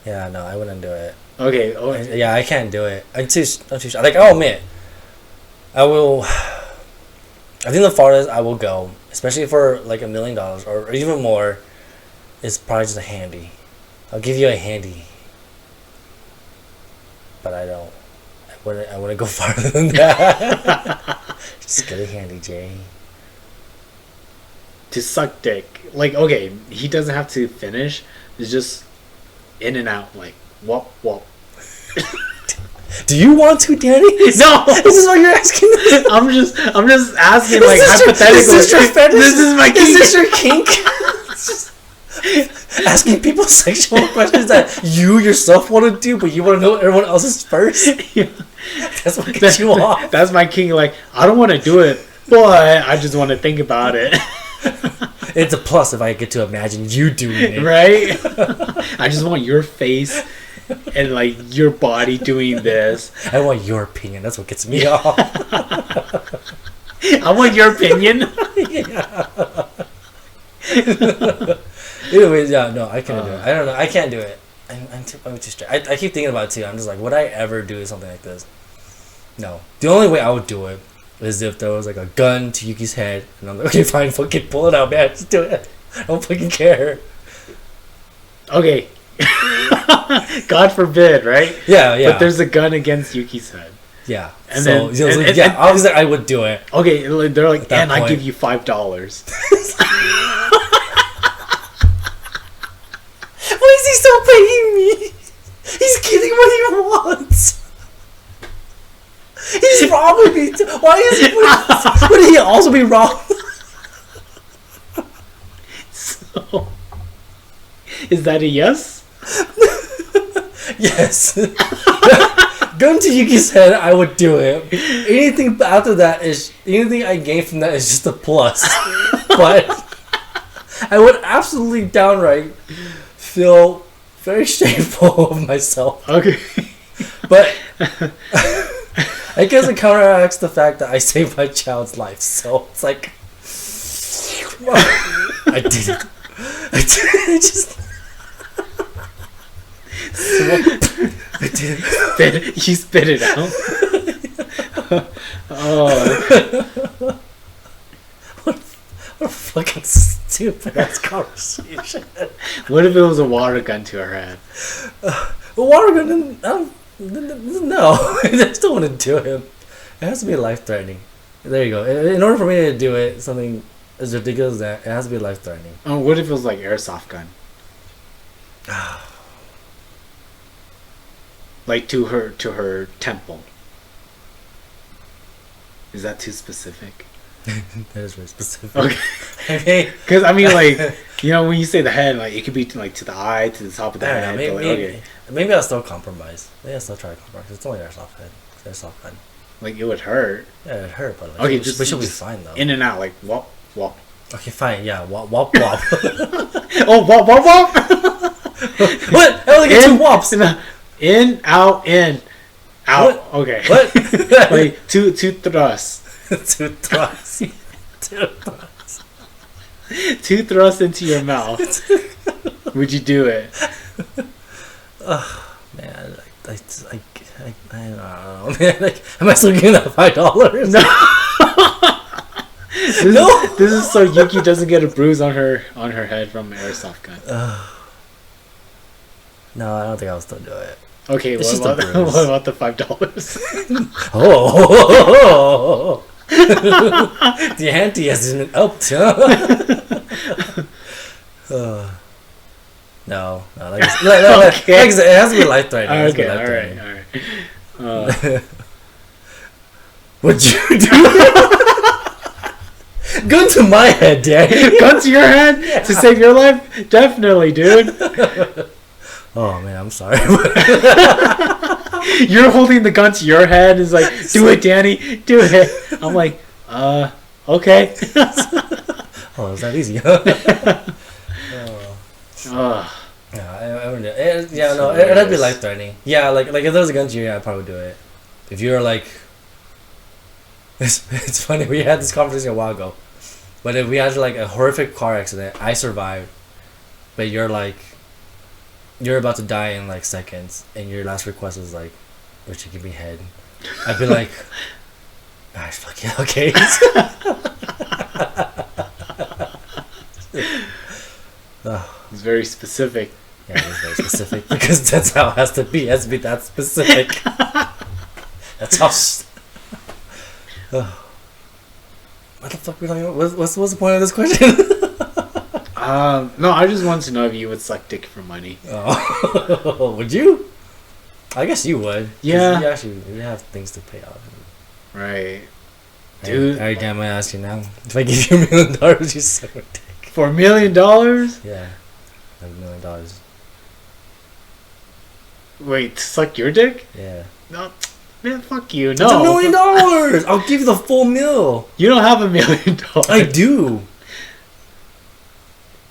Yeah, no, I wouldn't do it. Okay. Oh, yeah, I can't do it. I'm too shy. Like, I'll admit, I will. I think the farthest I will go, especially for like $1 million or even more, is probably just a handy. I'll give you a handy, but I don't. I wouldn't go farther than that. Just get a handy, Jay. To suck dick, like, okay, he doesn't have to finish. It's just in and out, like whoop whoop. Do you want to, Danny? No, is this what you're asking? I'm just asking, like, hypothetically. This is my kink. Is this your kink? Asking people sexual questions that you yourself want to do, but you want to know everyone else's first. Yeah. That's what gets you off. That's my kink. Like, I don't want to do it, but I just want to think about it. It's a plus if I get to imagine you doing it. Right? I just want your face and like your body doing this. I want your opinion. That's what gets me off. I want your opinion. Yeah. Anyways, yeah, no, I can't do it. I don't know. I can't do it. I'm too straight. I keep thinking about it too. I'm just like, would I ever do something like this? No. The only way I would do it is if there was like a gun to Yuki's head, and I'm like, okay, fine, fucking pull it out, man. Just do it. I don't fucking care. Okay. God forbid, right? Yeah. But there's a gun against Yuki's head. Yeah. And so, then, obviously I would do it. Okay, they're like, and I give you $5. Why is he still paying me? He's getting what he wants. He's robbing me too. Why is he? Would he also be wrong? So Is that a yes? Yes. Gun to Yuki's head, I would do it. Anything after that is anything I gain from that is just a plus. But I would absolutely downright feel very shameful of myself. Okay. But I guess it counteracts the fact that I saved my child's life. So it's like, I did it. I did it. I just. I did it. You spit it out. Oh. What a fucking stupid ass conversation. What if it was a water gun to her head? A water gun? No. I still want to do him. It has to be life threatening. There you go. In order for me to do it, something as ridiculous as that, it has to be life threatening. Oh, what if it was like airsoft gun? Like to her temple. Is that too specific? That is very specific. Okay. Because I mean, like, you know, when you say the head, like it could be to, like to the eye, to the top of the head. Maybe I'll still compromise. Maybe I'll still try to compromise. It's only airsoft head. It's airsoft gun. Like it would hurt. Yeah, it'd hurt, but like, okay, she'll be fine though. In and out, like wop wop. Okay, fine. Yeah, wop wop wop. Oh, wop wop wop. What? I only get two wops. In, out, in, out. What? Okay. What? Like two thrusts. Two thrusts. Two thrusts. Two thrusts into your mouth. Would you do it? Oh man, I don't know, man. Like, am I still getting that $5? No. This is so Yuki doesn't get a bruise on her head from an airsoft gun. No, I don't think I'll still do it. Okay, what about the $5? Oh, the ante hasn't upped, huh? No, like I said, it has to be life threatening. Okay, all right. Would you do? Gun to my head, Daddy. Gun to your head? Yeah. To save your life? Definitely, dude. Oh man, I'm sorry. You're holding the gun to your head. Is like, do it, Danny. Do it. I'm like, okay. Oh, it's that easy. Yeah, it'd be life threatening. Yeah, like if there was a gun to you, yeah, I'd probably do it. If you're like, it's funny. We had this conversation a while ago, but if we had like a horrific car accident, I survived, but you're about to die in like seconds, and your last request is like, Richard, give me head. I'd be like, gosh, fuck yeah, okay. It's very specific. Yeah, it is very specific because that's how it has to be. It has to be that specific. That's how. What the fuck are we talking about? What's the point of this question? No, I just wanted to know if you would suck dick for money. Oh, would you? I guess you would. Yeah. You have things to pay off. Right. Dude. Alright, damn, I ask you now. If I give you $1 million, would you suck my dick? For $1 million? Yeah. Like $1 million. Wait, to suck your dick? Yeah. No. Man, fuck you. It's No. $1 million! I'll give you the full meal. You don't have $1 million. I do.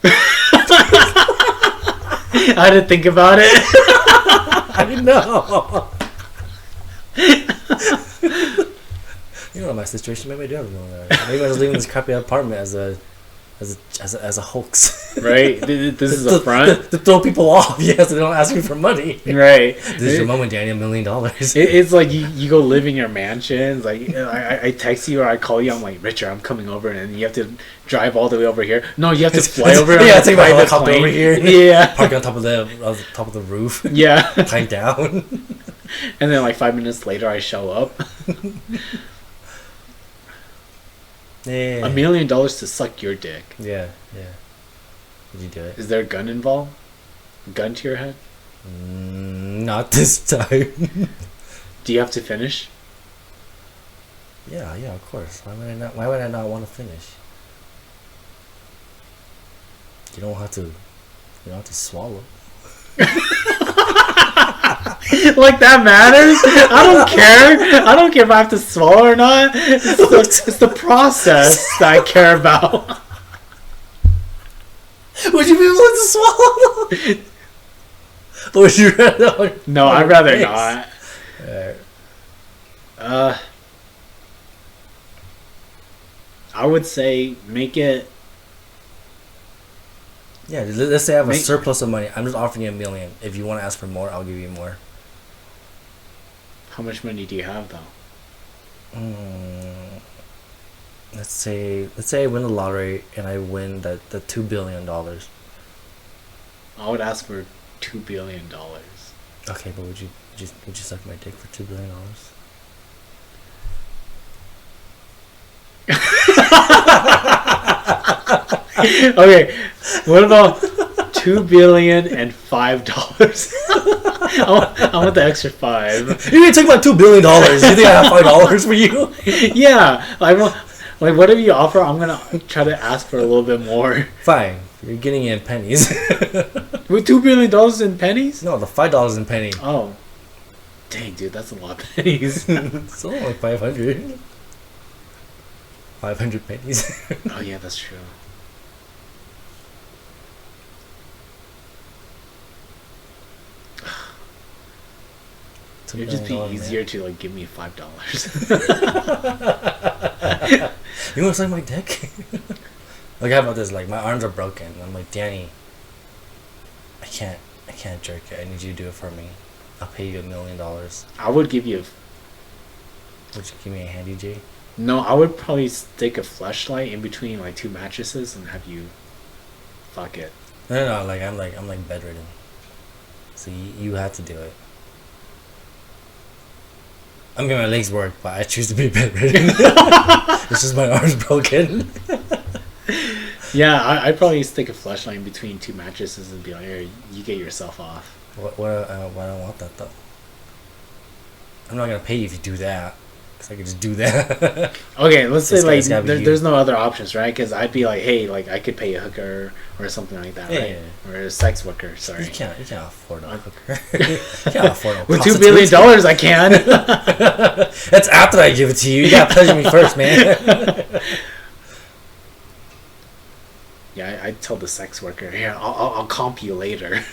I had to think about it. I know. You know my situation. Maybe I do have $1 million. Maybe I was living in this crappy apartment as a hoax. Right. This is a front to throw people off. Yes, they don't ask me for money. Right. This is your moment, Danny. $1 million. It's like you go live in your mansions. Like I text you or I call you. I'm like, Richard, I'm coming over, and you have to drive all the way over here. No, you have to fly over. Yeah, take my helicopter over here. Yeah, park on top of the roof. Yeah, tie down. And then like 5 minutes later, I show up. Yeah. $1 million to suck your dick. Yeah. Would you do it? Is there a gun involved? Gun to your head? Not this time. Do you have to finish? Yeah, of course. Why would I not want to finish? You don't have to You don't have to swallow. Like that matters? I don't care. I don't care if I have to swallow or not. It's the process that I care about. Would you be willing to swallow? Or would you rather? No, I'd rather not. I would say make it. Yeah, let's say I have a surplus of money. I'm just offering you $1 million. If you want to ask for more, I'll give you more. How much money do you have, though? Let's say I win the lottery and I win the $2 billion. I would ask for $2 billion. Okay, but would you suck my dick for $2 billion? Okay, what about $2 billion and $5? I want the extra $5. You're gonna take my $2 billion. You think I have $5 for you? Yeah, I want. Like, whatever you offer, I'm gonna try to ask for a little bit more. Fine, you're getting it in pennies. With $2 billion in pennies? No, the $5 in penny. Oh, dang, dude, that's a lot of pennies. It's only like 500. 500 pennies. Oh yeah, that's true. It would just be easier to like give me $5. You want to suck my dick? Like, how about this? Like, my arms are broken. I'm like, Danny, I can't jerk it. I need you to do it for me. I'll pay you $1 million. I would give you. Would you give me a handy J? No, I would probably stick a flashlight in between like 2 mattresses and have you fuck it. No. Like, I'm bedridden. So you have to do it. I'm getting my legs work, but I choose to be bedridden. It's just my arm's broken. Yeah, I'd probably stick a flashlight in between 2 mattresses and be like, "Here, you get yourself off." Why don't I want that though? I'm not gonna pay you if you do that, because I can just do that. Okay, let's say like there's no other options, right? Because I'd be like, hey, like I could pay a hooker or something like that, right? Yeah. Or a sex worker. Sorry, you can't afford a hooker. You can't afford a with $2 billion, I can. That's after I give it to you. You gotta pleasure me first, man. Yeah, I'd tell the sex worker, "Here, I'll comp you later."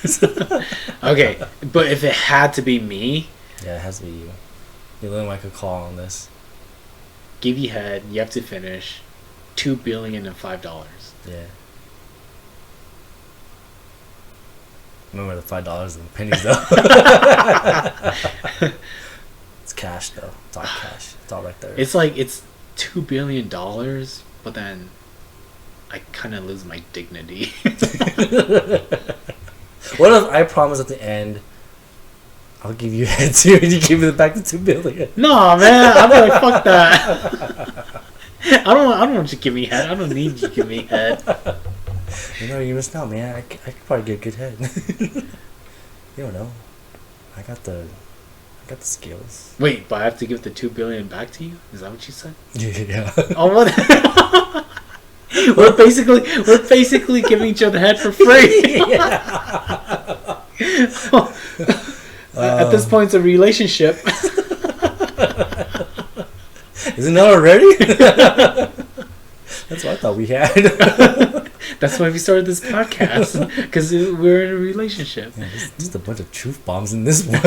Okay, but if it had to be me, yeah, it has to be you. You're the only one I could call on this. Give you head. You have to finish $2 billion and $5. Yeah. Remember the $5 and pennies though. It's cash though. It's all cash. It's all right there. It's like it's $2 billion, but then I kind of lose my dignity. What if I promise at the end, I'll give you head too, and you give me back the $2 billion? No, man, I'm like, fuck that. I don't want you to give me head. I don't need you to give me head. You know, you missed out, man. I could probably get good head. You don't know. I got the skills. Wait, but I have to give the $2 billion back to you? Is that what you said? Yeah. Oh, what? We're basically giving each other head for free. At this point, it's a relationship. Isn't that already? That's what I thought we had. That's why we started this podcast, because we're in a relationship. Yeah, just a bunch of truth bombs in this one.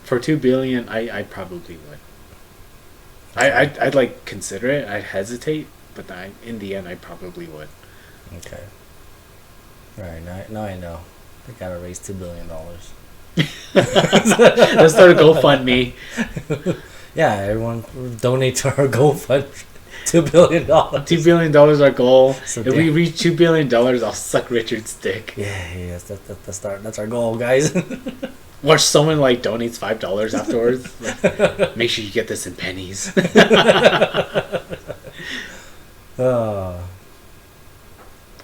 For $2 billion, I probably would. I'd like consider it. I'd hesitate, but in the end, I probably would. Okay. All right. Now I know. I gotta raise $2 billion. Let's start a GoFundMe. Yeah, everyone donate to our GoFundMe. $2 billion. $2 billion our goal. So if we reach $2 billion, I'll suck Richard's dick. Yeah. That's our goal, guys. Watch someone like donates $5 afterwards. Like, make sure you get this in pennies.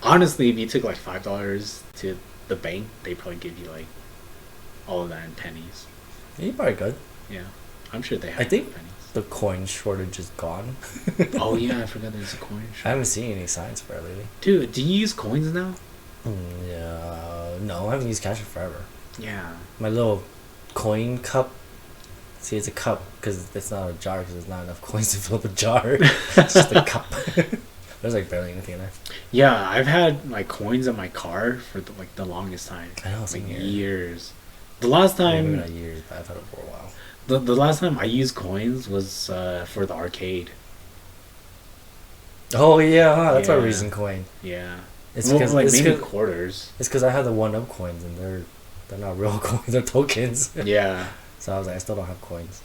Honestly, if you took like $5 to the bank, they probably give you like all of that in pennies. You probably could. Yeah, I'm sure they have I think pennies. the coin shortage is gone. Oh yeah, I forgot there's a coin shortage. I haven't seen any signs for it lately. Dude, do you use coins now? Yeah, no, I haven't used cash in forever. Yeah. My little coin cup. See, it's a cup because it's not a jar because there's not enough coins to fill up a jar. It's just a cup. There's like barely anything in there. Yeah, I've had like coins in my car for the longest time. I know, same like here. Years. The last time. Maybe not years, but I've had it for a while. The last time I used coins was for the arcade. Oh yeah, huh? That's Yeah. a recent coin. Yeah. It's because like it's maybe 'cause- quarters. It's because I have the 1-up coins and they're not real coins, they're tokens. Yeah. So I was like, I still don't have coins.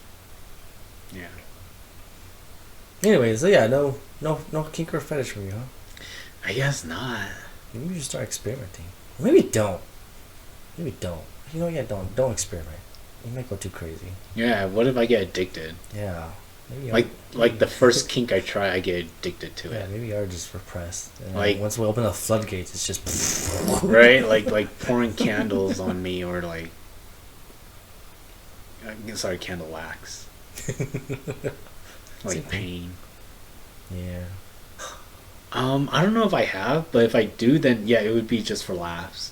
Yeah. Anyway, so yeah, no kink or fetish from you, huh? I guess not. Maybe you should start experimenting. Or maybe don't. Maybe don't. You know, yeah, don't experiment. You might go too crazy. Yeah. What if I get addicted? Yeah. Maybe Like the first kink I try, I get addicted to yeah, it. maybe you're just repressed. And Like- once we open the floodgates, it's just Right? Like pouring candles on me or like. Sorry, candle wax. Like Same. pain. Yeah. I don't know if I have, but if I do, then yeah, it would be just for laughs.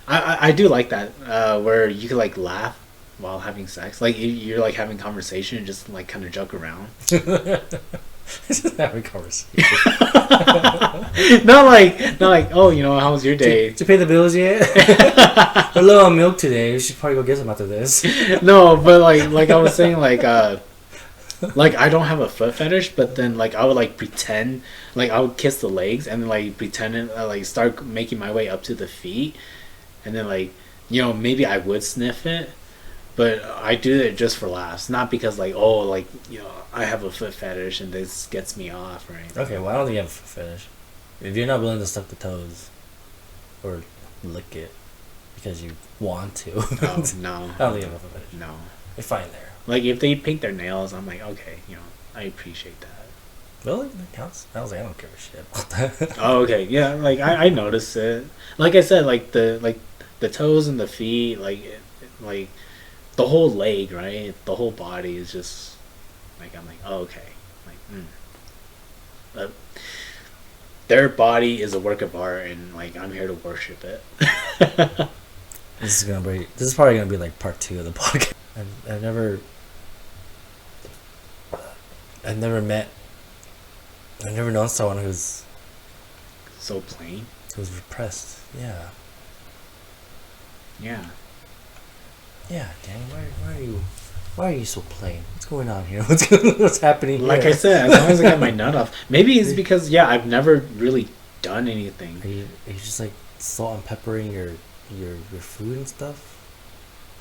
I do like that, where you could like laugh while having sex, like you're like having conversation and just like kind of joke around. Just having a conversation. not like oh, you know, how was your day? Did you pay the bills yet? We're low on milk today. We should probably go get some after this. No, but like I was saying, like I don't have a foot fetish, but then like I would like pretend, like I would kiss the legs and then like pretend and like start making my way up to the feet, and then like, you know, maybe I would sniff it, but I do it just for laughs, not because like, oh, like, you know, I have a foot fetish and this gets me off or anything. Okay, well I don't think you have a foot fetish. If you're not willing to suck the toes or lick it because you want to, Oh, no. I don't think you have a foot fetish. No. You're fine there. Like if they paint their nails, I'm like, okay, you know, I appreciate that. Really? That counts? I was like, I don't give a shit about that. Oh, okay, yeah, like I noticed it. Like I said, like the toes and the feet, like the whole leg, right? The whole body is just like, I'm like, oh, okay, like, But their body is a work of art, and like I'm here to worship it. This is probably gonna be like part 2 of the podcast. I've never known someone who's So plain. repressed. Yeah. Yeah. Yeah, Danny, why are you so plain? What's going on here? What's happening here? Like I said, as long as I got my nut off. Maybe it's because I've never really done anything. Are you just like salt and peppering your food and stuff?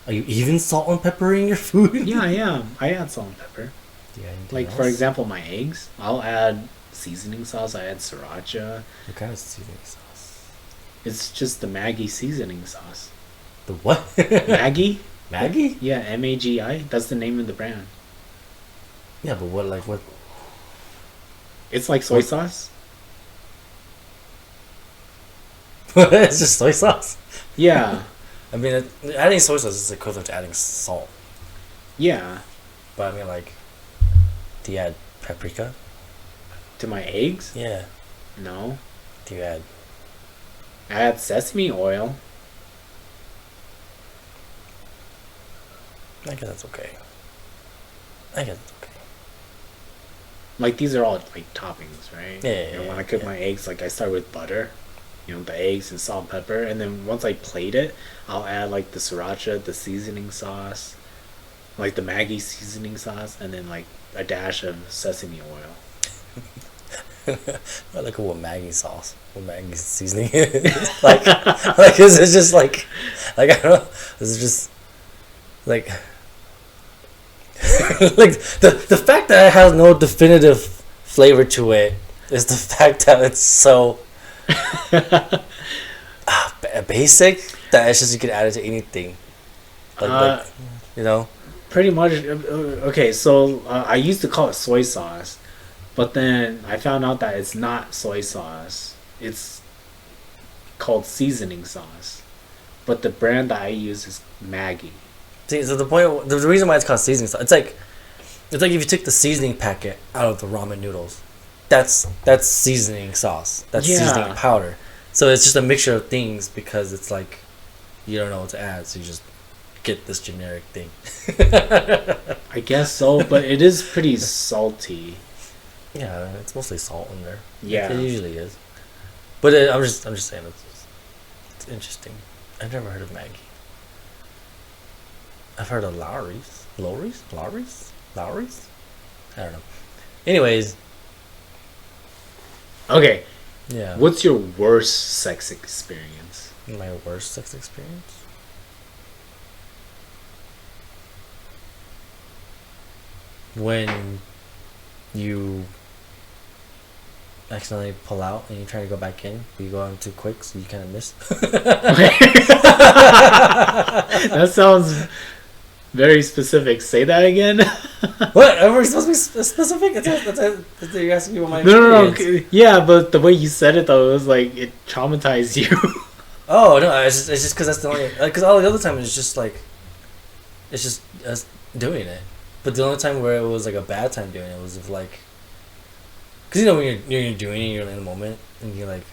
Are you even salt and peppering your food? Yeah, I am. I add salt and pepper. Yeah. Like for example, my eggs, I'll add seasoning sauce. I add sriracha. What kind of seasoning sauce? It's just the Maggi seasoning sauce. The what? Maggi? Maggie? Yeah, Magi. That's the name of the brand. Yeah, but what? It's like soy sauce. It's just soy sauce. Yeah, I mean, adding soy sauce is equivalent to adding salt. yeah. But I mean, like, do you add paprika? To my eggs? Yeah. No. Do you add? I add sesame oil. I guess that's okay. I guess it's okay. Like these are all like toppings, right? Yeah, You know, yeah, when I cook yeah. my eggs, like I start with butter. You know, the eggs and salt and pepper, and then once I plate it, I'll add like the sriracha, the seasoning sauce, like the Maggi seasoning sauce, and then like a dash of sesame oil. I like what Maggie sauce, what Maggie seasoning is. like is it just like I don't know. Is it just like like the fact that it has no definitive flavor to it is the fact that it's so basic that it's just you can add it to anything. Like you know. Pretty much. Okay, so I used to call it soy sauce, but then I found out that it's not soy sauce. It's called seasoning sauce, but the brand that I use is Maggi. See, so the reason why it's called seasoning sauce, it's like It's like if you took the seasoning packet out of the ramen noodles. That's seasoning sauce. That's seasoning powder. So it's just a mixture of things because it's like you don't know what to add, so you just get this generic thing. I guess so, but it is pretty salty. Yeah, it's mostly salt in there. Yeah, it usually is. But I'm just saying it's interesting. I've never heard of Maggie. I've heard of Lowry's. Lowry's? I don't know. Anyways. Okay. Yeah. What's your worst sex experience? My worst sex experience? When you accidentally pull out and you try to go back in, but you go in too quick, so you kind of miss. That sounds very specific. Say that again. What? Are we supposed to be specific? You're asking me what my No. Yeah, but the way you said it though, it was like it traumatized you. Oh no! It's just because that's the only. Because all the other time it's just like, it's just us doing it. But the only time where it was like a bad time doing it was if like, because you know when you're doing it, you're in the moment and you like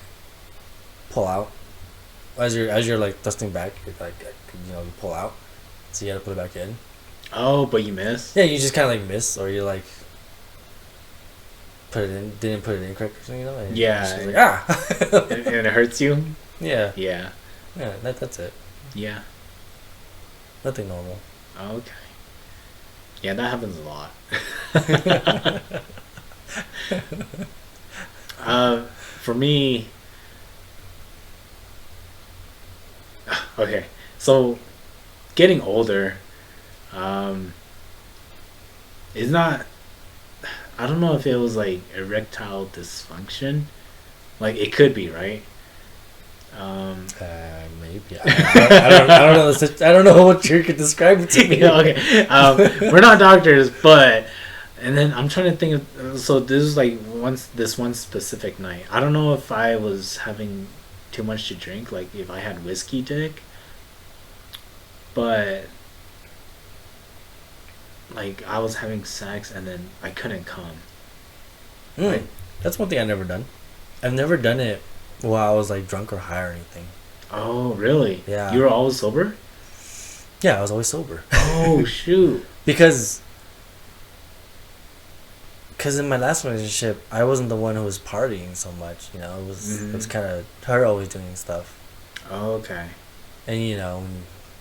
pull out as you're like thrusting back, you're like you pull out, so you gotta put it back in. Oh, but you missed. Yeah, you just kind of like miss, or you like didn't put it in correct or something, And yeah. Like and it hurts you. Yeah. Yeah. Yeah. That's it. Yeah. Nothing normal. Okay. Yeah, that happens a lot. For me, okay, so getting older, is not. I don't know if it was like erectile dysfunction, like it could be, right? Maybe I don't know. I don't know what you could describe it to me. Okay, we're not doctors, but and then I'm trying to think of. So this is like this one specific night. I don't know if I was having too much to drink, like if I had whiskey dick, but like I was having sex and then I couldn't come. Right? That's one thing I've never done. I've never done it while I was like drunk or high or anything. Oh, really? Yeah. You were always sober? Yeah, I was always sober. Oh, shoot. Because in my last relationship, I wasn't the one who was partying so much. It was kind of her always doing stuff. Oh, okay. And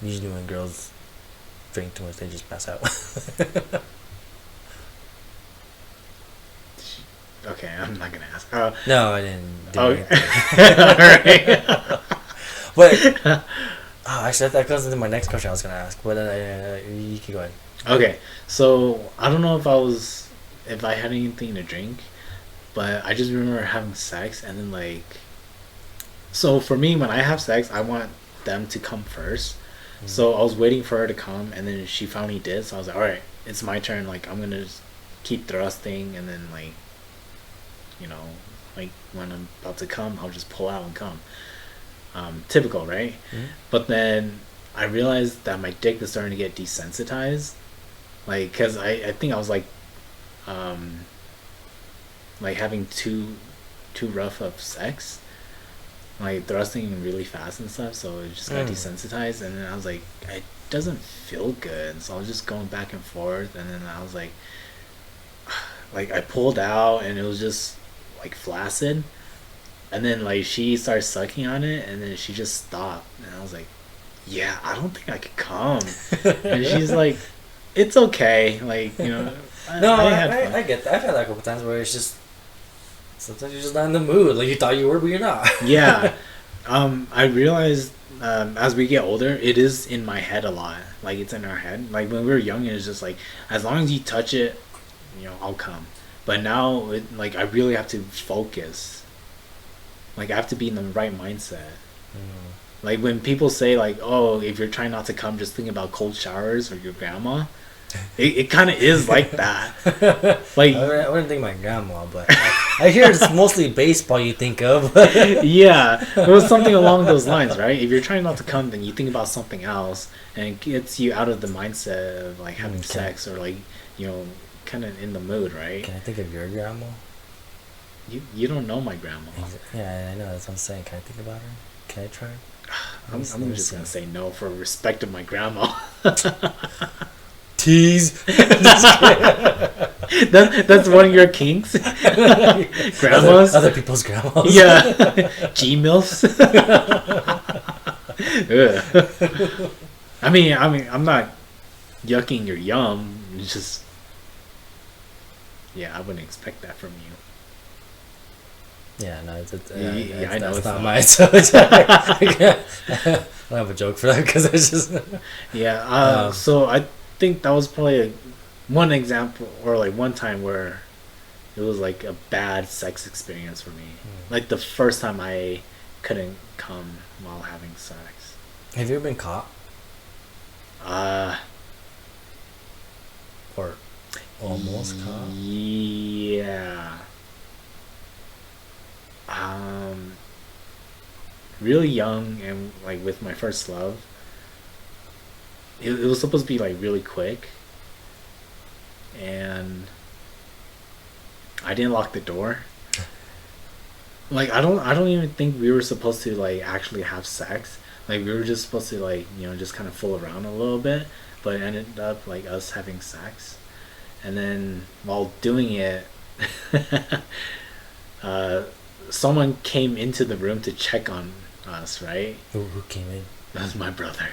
usually when girls drink too much, they just pass out. Okay, I'm not gonna ask. No, I didn't. Alright. But actually, that goes into my next question I was gonna ask. But you keep going. Okay, so I don't know if I had anything to drink, but I just remember having sex and then like. So for me, when I have sex, I want them to come first. Mm-hmm. So I was waiting for her to come, and then she finally did. So I was like, all right, it's my turn. Like I'm gonna just keep thrusting, and then like. Like when I'm about to come, I'll just pull out and come. Typical, right? Mm-hmm. But then I realized that my dick was starting to get desensitized. Like, cause I think I was like having too rough of sex, like thrusting really fast and stuff. So it just got desensitized, and then I was like, it doesn't feel good. And so I was just going back and forth, and then I was like I pulled out, and it was just like flaccid, and then like she started sucking on it, and then she just stopped, and I was like, yeah, I don't think I could come. And she's like, it's okay, like No, I get that. I've had that a couple times where it's just sometimes you're just not in the mood, like you thought you were but you're not. Yeah. I realized as we get older, it is in my head a lot. Like it's in our head. Like when we were young, it was just like, as long as you touch it, I'll come. But now, I really have to focus. Like, I have to be in the right mindset. Mm. Like, when people say, like, oh, if you're trying not to come, just think about cold showers or your grandma. It kind of is like that. Like I wouldn't think my grandma, but I hear it's mostly baseball you think of. Yeah, it was something along those lines, right? If you're trying not to come, then you think about something else, and it gets you out of the mindset of, like, having sex or, like, kind of in the mood, right? Can I think of your grandma? You don't know my grandma. Yeah, I know. That's what I'm saying. Can I think about her? Can I try? I'm just gonna say no for respect of my grandma. Tease. That's one of your kinks. Grandmas, other people's grandmas. Yeah, G-milfs. I mean, I'm not yucking your yum. It's just, yeah, I wouldn't expect that from you. Yeah, no, I know it's it's not not. mine. So I don't have a joke for that because it's just. Yeah. So I think that was probably one example, or like one time where it was like a bad sex experience for me. Like the first time I couldn't come while having sex. Have you ever been caught? Or almost caught? Yeah. Really young and like with my first love. It was supposed to be like really quick, and I didn't lock the door. Like I don't even think we were supposed to like actually have sex. Like we were just supposed to like, you know, just kind of fool around a little bit, but it ended up like us having sex. And then while doing it, someone came into the room to check on us, right? Who came in? That was my brother.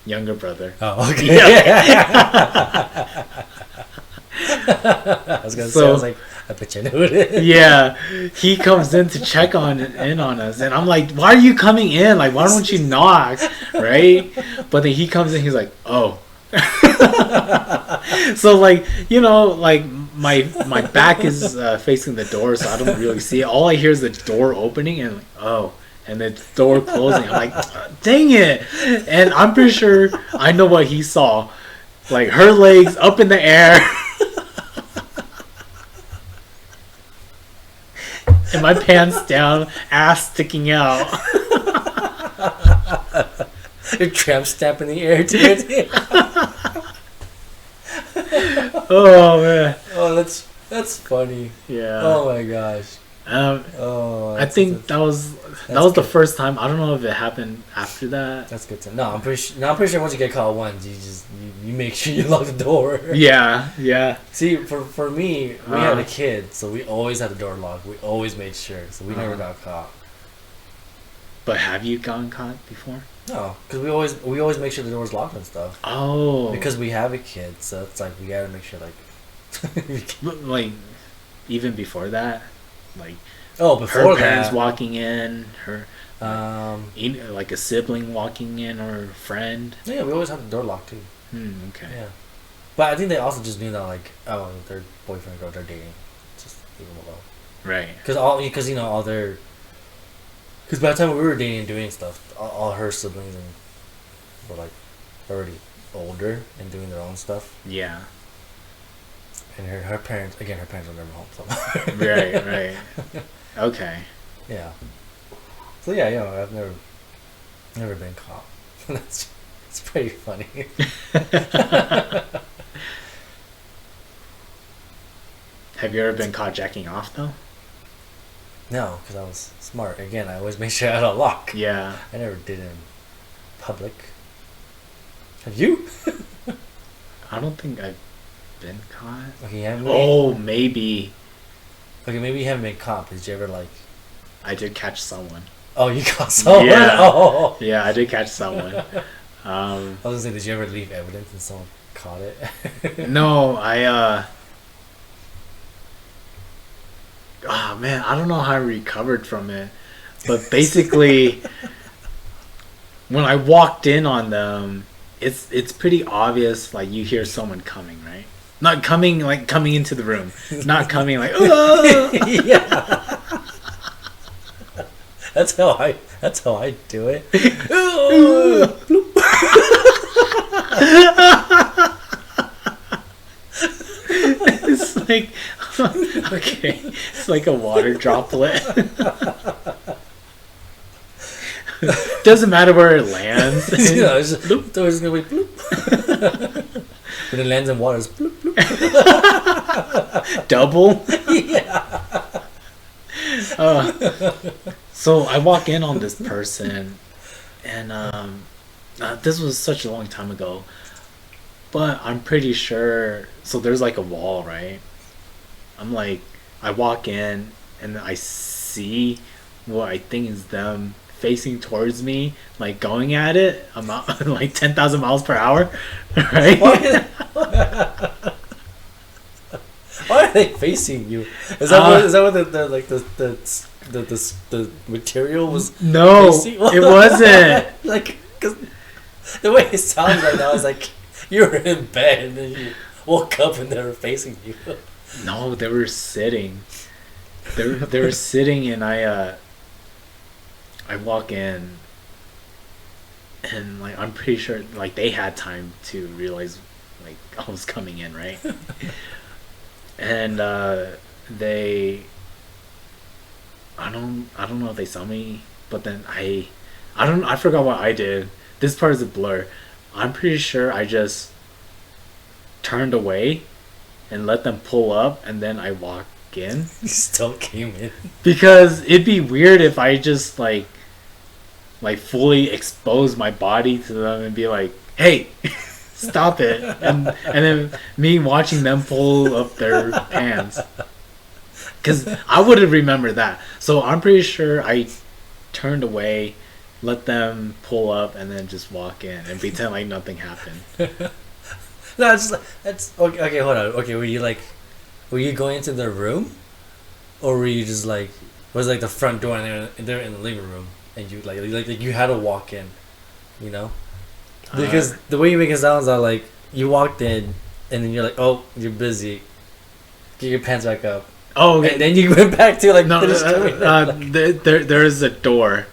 Younger brother. Oh, okay. Yeah. I was gonna say, I was like, I bet you knew it. Yeah, he comes in to check in on us, and I'm like, why are you coming in? Like, why don't you knock, right? But then he comes in, he's like, oh. So like, you know, like my back is facing the door, so I don't really see it. All I hear is the door opening and like, oh, and the door closing. I'm like, dang it! And I'm pretty sure I know what he saw, like her legs up in the air. And my pants down, ass sticking out. Your tramp stamp in the air, dude. Oh man. Oh, that's funny. Yeah. Oh my gosh. I think that was the first time. I don't know if it happened after that. That's good to know. I'm pretty sure once you get caught once, you make sure you lock the door. Yeah, yeah. See, for me, we had a kid, so we always had the door locked. We always made sure, so we never got caught. But have you gotten caught before? No, because we always make sure the door's locked and stuff. Oh. Because we have a kid, so it's like we gotta make sure like even before that, like before her parents walking in, her like a sibling walking in or a friend. Yeah, we always have the door locked too. Okay. Yeah, but I think they also just knew that like, oh, their boyfriend or girl, they're dating, just leave them alone. Right. Because you know all their. Because by the time we were dating and doing stuff, all her siblings were like already older and doing their own stuff. Yeah. And her parents were never home. So. Right. Okay. Yeah. So yeah, I've never been caught. It's pretty funny. Have you ever been caught jacking off though? No, because I was smart. Again, I always make sure I had a lock. Yeah. I never did it in public. Have you? I don't think I've been caught. Okay, you haven't. Maybe. Okay, maybe you haven't been caught, but did you ever like? I did catch someone. Oh, you caught someone? Yeah. Oh. Yeah, I did catch someone. I was gonna say, did you ever leave evidence and someone caught it? No, oh man, I don't know how I recovered from it, but basically, when I walked in on them, it's pretty obvious. Like you hear someone coming, right? Not coming like coming into the room, not coming like. Yeah. That's how I do it. It's like, okay, it's like a water droplet. Doesn't matter where it lands. You know, it's just, bloop, it's gonna be bloop. When it lands in water, it's bloop, bloop. Double. Yeah. So I walk in on this person, and this was such a long time ago, but I'm pretty sure. So there's like a wall, right? I'm like, I walk in, and I see what I think is them facing towards me, like going at it. I'm out like 10,000 miles per hour, right? Why are they facing you? Is that what the like the material was? No, facing? it wasn't. Like, cause the way it sounds right now is like you were in bed and then you woke up and they were facing you. No, they were sitting. They were sitting, and I walk in, and like I'm pretty sure like they had time to realize like I was coming in, right? And they, I don't know if they saw me, but then I forgot what I did. This part is a blur. I'm pretty sure I just turned away and let them pull up, and then I walk in. You still came in. Because it'd be weird if I just like fully expose my body to them and be like, "Hey, stop it!" and then me watching them pull up their pants. Because I wouldn't remember that. So I'm pretty sure I turned away, let them pull up, and then just walk in and pretend like nothing happened. No, that's okay. Okay, hold on. Okay, were you going into their room, or were you just like, was it like the front door and they're in the living room and you like you had to walk in, you know? Because the way you make it sounds like you walked in and then you're like, oh, you're busy. Get your pants back up. Oh, okay. And then you went back to like no. There is a door.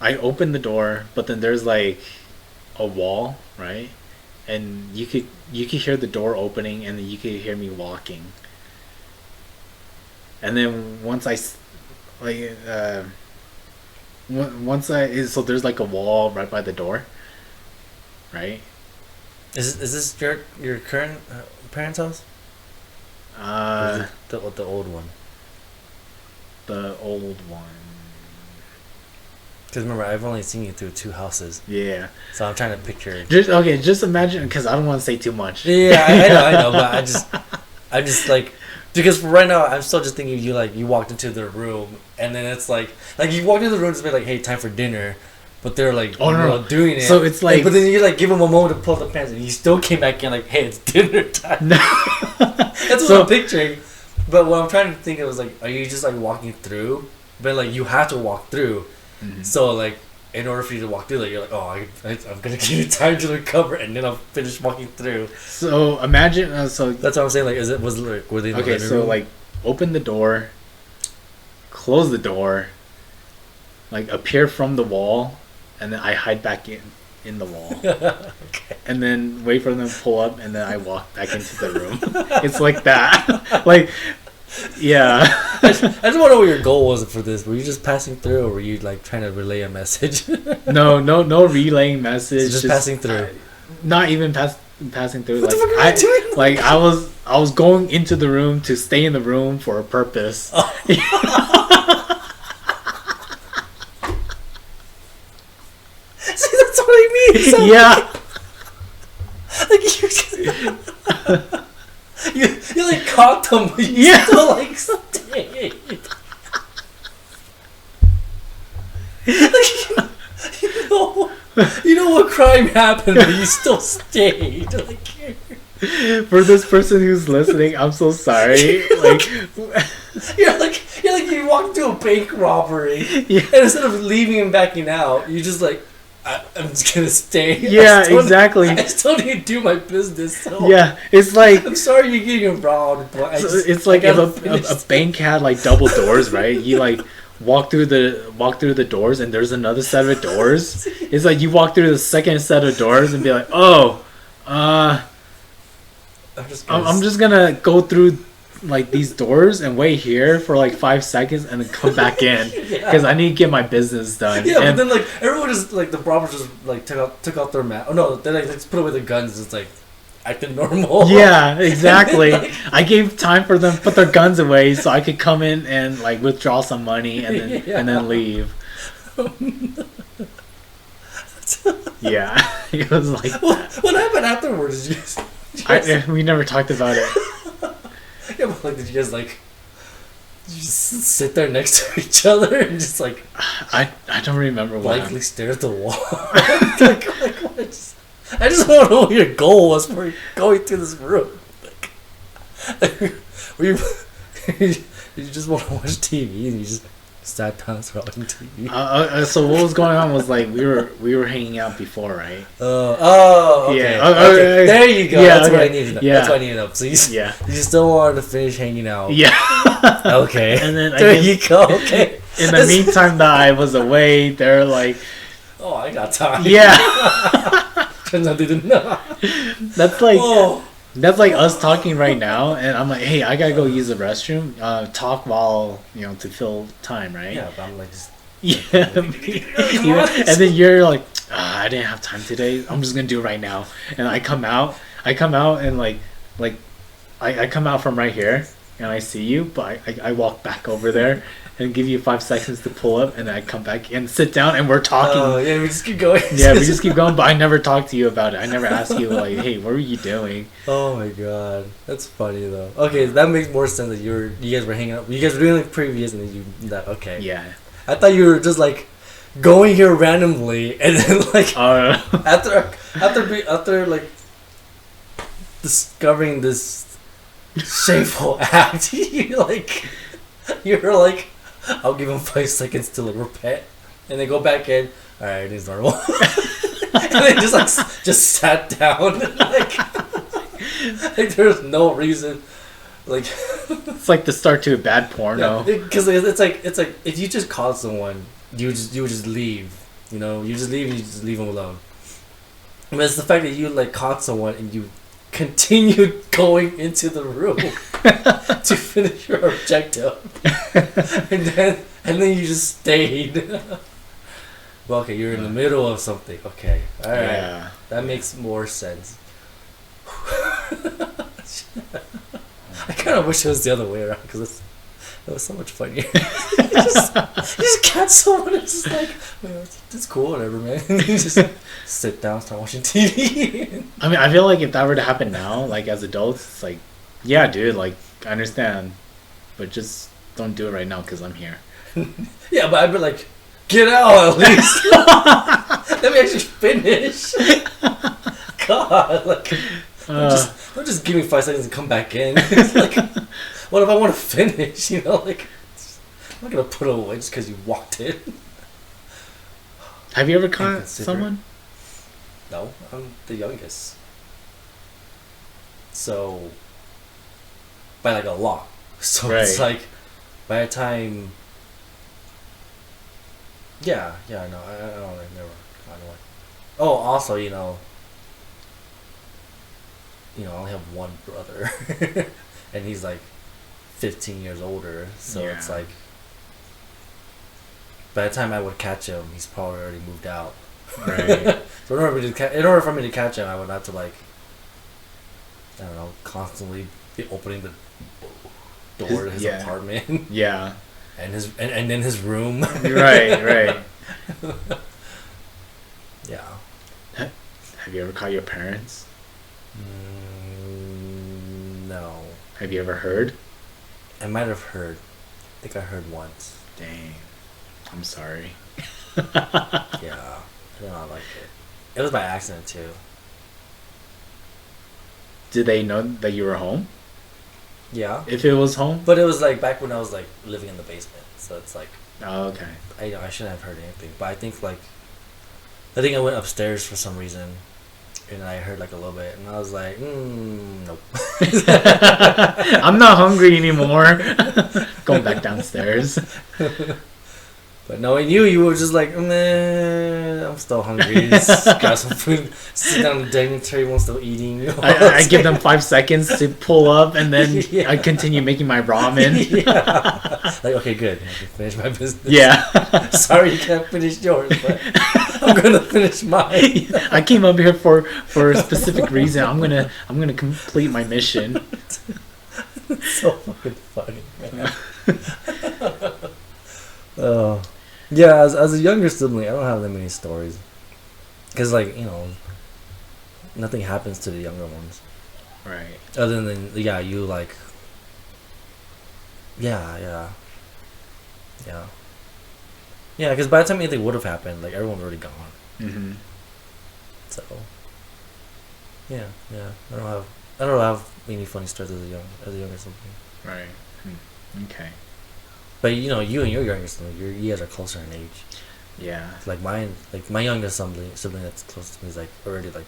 I opened the door, but then there's like a wall, right? And you could hear the door opening, and then you could hear me walking. And then once so there's like a wall right by the door, right? Is this your current parents' house? The old one. The old one. Because remember, I've only seen you through 2 houses. Yeah. So I'm trying to picture. Just imagine, because I don't want to say too much. Yeah, I know, but I just like, because for right now I'm still just thinking you walked into their room and then it's like you walked into the room to be like, hey, time for dinner, but they're like, oh no, doing it. So it's like, but then you like give them a moment to pull up the pants and you still came back in like, hey, it's dinner time. No. That's what I'm picturing. But what I'm trying to think of is like, are you just like walking through? But like you have to walk through. Mm-hmm. So like, in order for you to walk through, like you're like, oh, I'm gonna give you time to recover, and then I'll finish walking through. So imagine, so that's what I'm saying. Like, were they in the living room? Like, open the door, close the door, like appear from the wall, and then I hide back in the wall. Okay. And then wait for them to pull up, and then I walk back into the room. It's like that. Like, yeah. I just want to know what your goal was for this. Were you just passing through, or were you like trying to relay a message? No relaying message. So just passing through. Not even passing through. What the fuck are you doing? Like I was going into the room to stay in the room for a purpose. Oh. See, that's what I mean. So yeah. Like you like caught them, but you still like stayed. You know what crime happened, but you still stayed. Like, for this person who's listening, I'm so sorry. Like you're like you walked into a bank robbery, and instead of leaving and backing out, you just like, I'm just gonna stay. Yeah, exactly. I still need to do my business. So yeah, it's like, I'm sorry you're getting robbed, but it's like if a bank had like double doors, right? You like walk through the doors, and there's another set of doors. It's like you walk through the second set of doors and be like, oh, I'm just gonna go through like these doors and wait here for like 5 seconds and then come back in because I need to get my business done. Yeah, but then like everyone just like the robbers just like took out their mat. Oh no, they like put away the guns. It's like, acting normal. Yeah, exactly. Like, I gave time for them to put their guns away so I could come in and like withdraw some money and then leave. Yeah, it was like what happened afterwards? We never talked about it. Yeah, but like, did you guys like just sit there next to each other and just like I don't remember what blankly stare at the wall? like what? I just want to know what your goal was for going through this room. Like, were you just want to watch TV and you just sat down and started watching TV? So what was going on was like we were hanging out before, right? Okay. Yeah. Okay. There you go. Yeah, That's okay. what I needed to know. Yeah. That's what I needed to know. So you still wanted to finish hanging out. Yeah. Okay. And then there you go. Okay. In the meantime that I was away, they're like, oh, I got time. Yeah. Turns out they didn't know. That's like us talking right now, and I'm like, hey, I gotta go use the restroom. Talk while to fill time, right? Yeah, but I'm like, just and then you're like, I didn't have time today. I'm just gonna do it right now. And I come out and like I come out from right here and I see you, but I walk back over there and give you 5 seconds to pull up, and then I come back and sit down and we're talking. Oh yeah, we just keep going. Yeah, we just keep going, but I never talk to you about it. I never ask you like, hey, what were you doing? Oh my god, that's funny though. Okay, that makes more sense that you guys were hanging out. You guys were doing like previous, and then okay. Yeah. I thought you were just like going here randomly, and then like after like discovering this shameful act, you're like, I'll give him 5 seconds to like repent, and then go back in. All right, it's normal. And then just sat down, like there's no reason. Like it's like the start to a bad porno. Because it's like if you just call someone, you would just leave. You just leave and you just leave them alone. But it's the fact that you like caught someone and you continued going into the room to finish your objective, and then you just stayed. Well, okay, you're in the middle of something. Okay, all right, Yeah. That makes more sense. I kind of wish it was the other way around because it was so much funnier. you just catch someone and it's just like, well, it's cool, whatever, man. You just sit down, start watching TV. I mean, I feel like if that were to happen now, like as adults, it's like, yeah, dude, like I understand, but just don't do it right now because I'm here. Yeah, but I'd be like, get out at least. Let me actually finish. God, like. Don't just give me 5 seconds and come back in. It's like, what if I want to finish? Like, I'm not gonna put it away just because you walked in. Have you ever caught someone? No, I'm the youngest. So, by like a lot. So right. It's like, by the time. Yeah, no, I don't never. Oh, also, I only have one brother, and he's like 15 years older. So It's like, by the time I would catch him, he's probably already moved out. Right. So in order for me to catch him, I would have to like, I don't know, constantly be opening the door to his apartment. Yeah. And then his room. Right. Yeah. Have you ever caught your parents? No. Have you ever heard? I might have heard. I think I heard once. Dang. I'm sorry. Yeah. I did not like it. It was by accident too. Did they know that you were home? Yeah. If it was home? But it was like back when I was like living in the basement. So it's like. Oh, okay. I shouldn't have heard anything. But I think I went upstairs for some reason. And I heard like a little bit, and I was like, nope. I'm not hungry anymore. Going back downstairs. But knowing you were just like, man, I'm still hungry. Just grab some food, sit down at the dining table, still eating. I give them 5 seconds to pull up, and then I continue making my ramen. Yeah. Like, okay, good. I can finish my business. Yeah. Sorry you can't finish yours, but I'm I'm gonna finish mine. I came up here for a specific reason. I'm gonna complete my mission. It's so fucking funny, man. Oh, yeah. As a younger sibling, I don't have that many stories, because like nothing happens to the younger ones. Right. Other than you like. Yeah. Because by the time anything would have happened, like everyone's already gone. Mm-hmm. So. Yeah. I don't have any funny stories as a younger sibling. Right. Okay. But you and your younger sibling, you guys are closer in age. Yeah. Like mine, like my youngest sibling that's close to me is like already like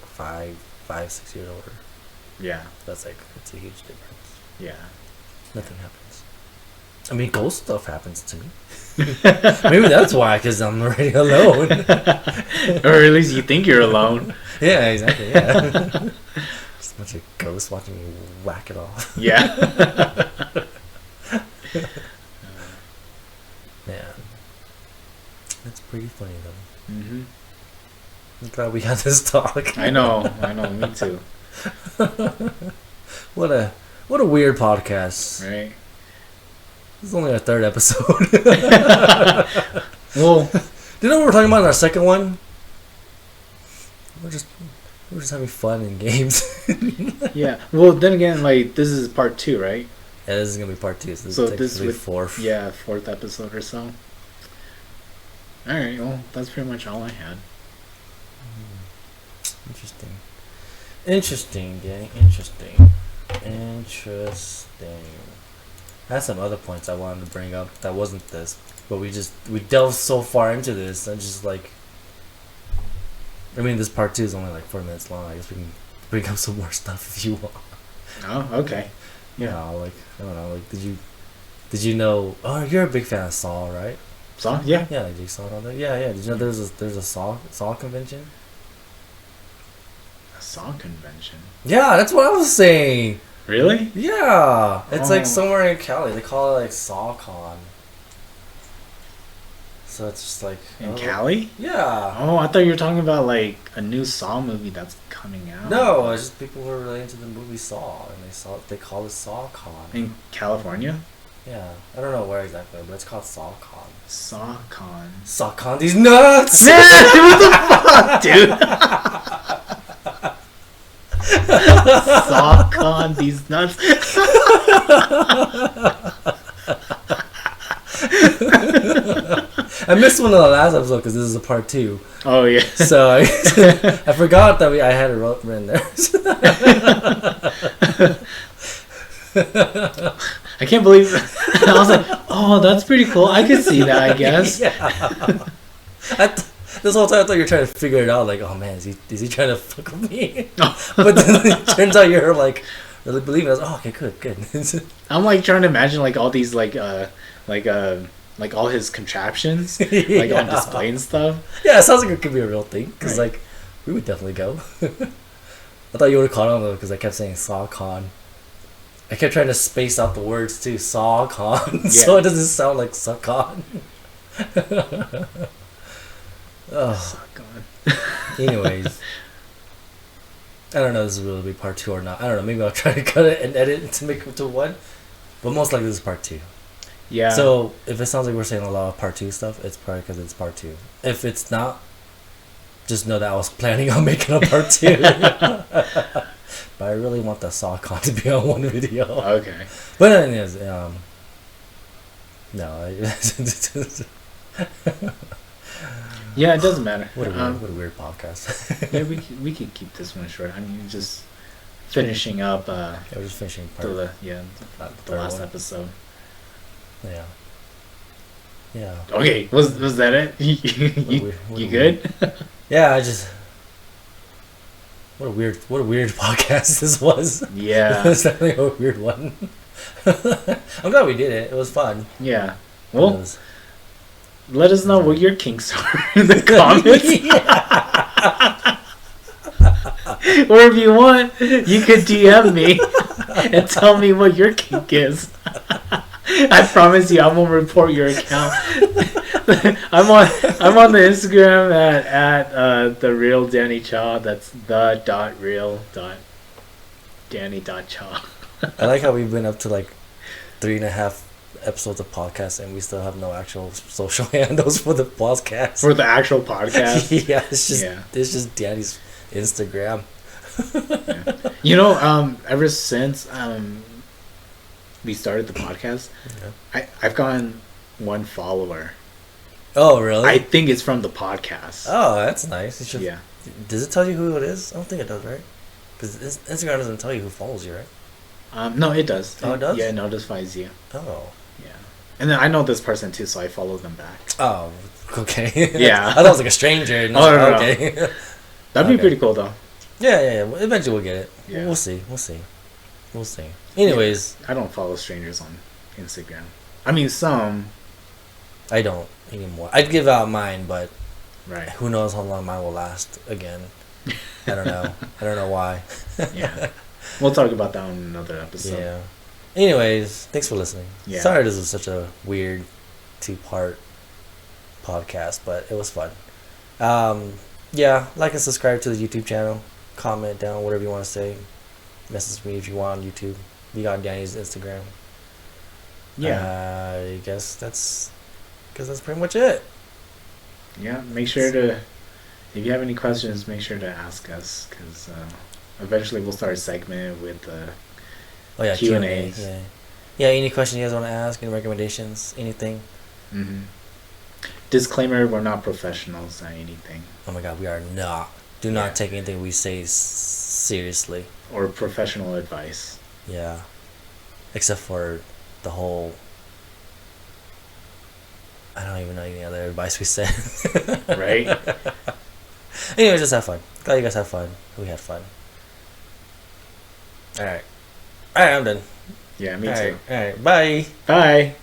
6 years older. Yeah. That's like it's a huge difference. Yeah. Nothing happens. I mean, ghost stuff happens to me. Maybe that's why, because I'm already alone. Or at least you think you're alone. Yeah, exactly. Yeah. Just a bunch of ghosts watching me whack it off. Yeah. Yeah. That's pretty funny though. Mm-hmm. I'm glad we had this talk. I know. Me too. What a weird podcast. Right. This is only our third episode. Well, do you know what we're talking about in our second one? We're just having fun in games. yeah. Well, then again, like this is part 2, right? Yeah, this is gonna be part 2. So this is fourth. Yeah, 4th episode or so. All right. Well, that's pretty much all I had. Interesting, gang. Interesting. I had some other points I wanted to bring up that wasn't this, but we delved so far into this. I just like. I mean, this part 2 is only like 4 minutes long. I guess we can bring up some more stuff if you want. Oh, okay. Yeah. Like I don't know. Like, did you know? Oh, you're a big fan of Saw, right? Saw? Yeah. Yeah, like you saw it on there. Yeah. Did you know there's a Saw convention? A Saw convention. Yeah, that's what I was saying. Really? Yeah, it's like somewhere in Cali. They call it like SawCon. So it's just like in Cali. Yeah. Oh, I thought you were talking about like a new Saw movie that's coming out. No, it's just people who are really into the movie Saw, and they call it SawCon. In California. Yeah, I don't know where exactly, but it's called SawCon. SawCon. These nuts. What the fuck, dude? SawCon, these nuts. I missed one of the last episode because this is a part 2. Oh yeah. So I forgot that I had it written there. I can't believe it. I was like, oh, that's pretty cool. I could see that, I guess. Yeah. This whole time I thought you were trying to figure it out. Like, oh man, is he trying to fuck with me? But then it turns out you're like really believing. I was oh, okay, good. I'm like trying to imagine like all these like all his contraptions like on display and stuff. Yeah, it sounds like it could be a real thing because like we would definitely go. I thought you would have caught on though because I kept saying SawCon. I kept trying to space out the words too, SawCon, so it doesn't sound like SawCon. SawCon. Anyways, I don't know if this is really be part 2 or not. I don't know. Maybe I'll try to cut it and edit it to make it to 1, but most likely this is part 2. Yeah. So if it sounds like we're saying a lot of part 2 stuff, it's probably because it's part 2. If it's not, just know that I was planning on making a part 2. But I really want the SawCon to be on one video. Okay. But anyways, no. Yeah, it doesn't matter. What a weird podcast. Yeah, we could keep this one short. I mean, just finishing up. Yeah, we're just finishing part. The last one. episode. Yeah. Yeah. Okay, was that it? You good? Yeah, I just. What a weird podcast this was. Yeah. It was definitely a weird one. I'm glad we did it. It was fun. Yeah. Well, let us know what your kinks are in the comments. Or if you want, you could DM me and tell me what your kink is. I promise you, I won't report your account. I'm I'm on the Instagram at the real Danny Cha. That's the dot real dot Danny dot Cha. I like how we've been up to like 3.5 episodes of podcast and we still have no actual social handles for the podcast. For the actual podcast. Yeah, it's just Danny's Instagram. Yeah. You know, ever since we started the podcast, I've gotten 1 follower. Oh, really? I think it's from the podcast. Oh, that's nice. You should, yeah. Does it tell you who it is? I don't think it does, right? Because Instagram doesn't tell you who follows you, right? No, it does. Oh, it does? Yeah, it notifies you. Oh. Yeah. And then I know this person too, so I follow them back. Oh, okay. Yeah. I thought it was like a stranger. No. Okay. That'd be pretty cool, though. Yeah. Eventually we'll get it. Yeah. We'll see. Anyways. Yeah. I don't follow strangers on Instagram. I mean, some. I don't anymore. I'd give out mine, but right. Who knows how long mine will last again. I don't know. I don't know why. Yeah. We'll talk about that on another episode. Yeah. Anyways, thanks for listening. Yeah. Sorry this was such a weird 2-part podcast, but it was fun. Yeah, like and subscribe to the YouTube channel. Comment down whatever you want to say. Message me if you want on YouTube. We got Danny's Instagram. Yeah. I guess that's pretty much it. Yeah, make sure to, if you have any questions, make sure to ask us, because eventually we'll start a segment with Q&As. Yeah, any questions you guys want to ask, any recommendations, anything? Mm-hmm. Disclaimer, we're not professionals at anything. Oh my god, we are not. Do not take anything we say seriously. Or professional advice. Yeah. Except for the whole... I don't even know any other advice we said. Right? Anyways, just have fun. Glad you guys have fun. We had fun. Alright, I'm done. Yeah, me too. Alright, bye. Bye.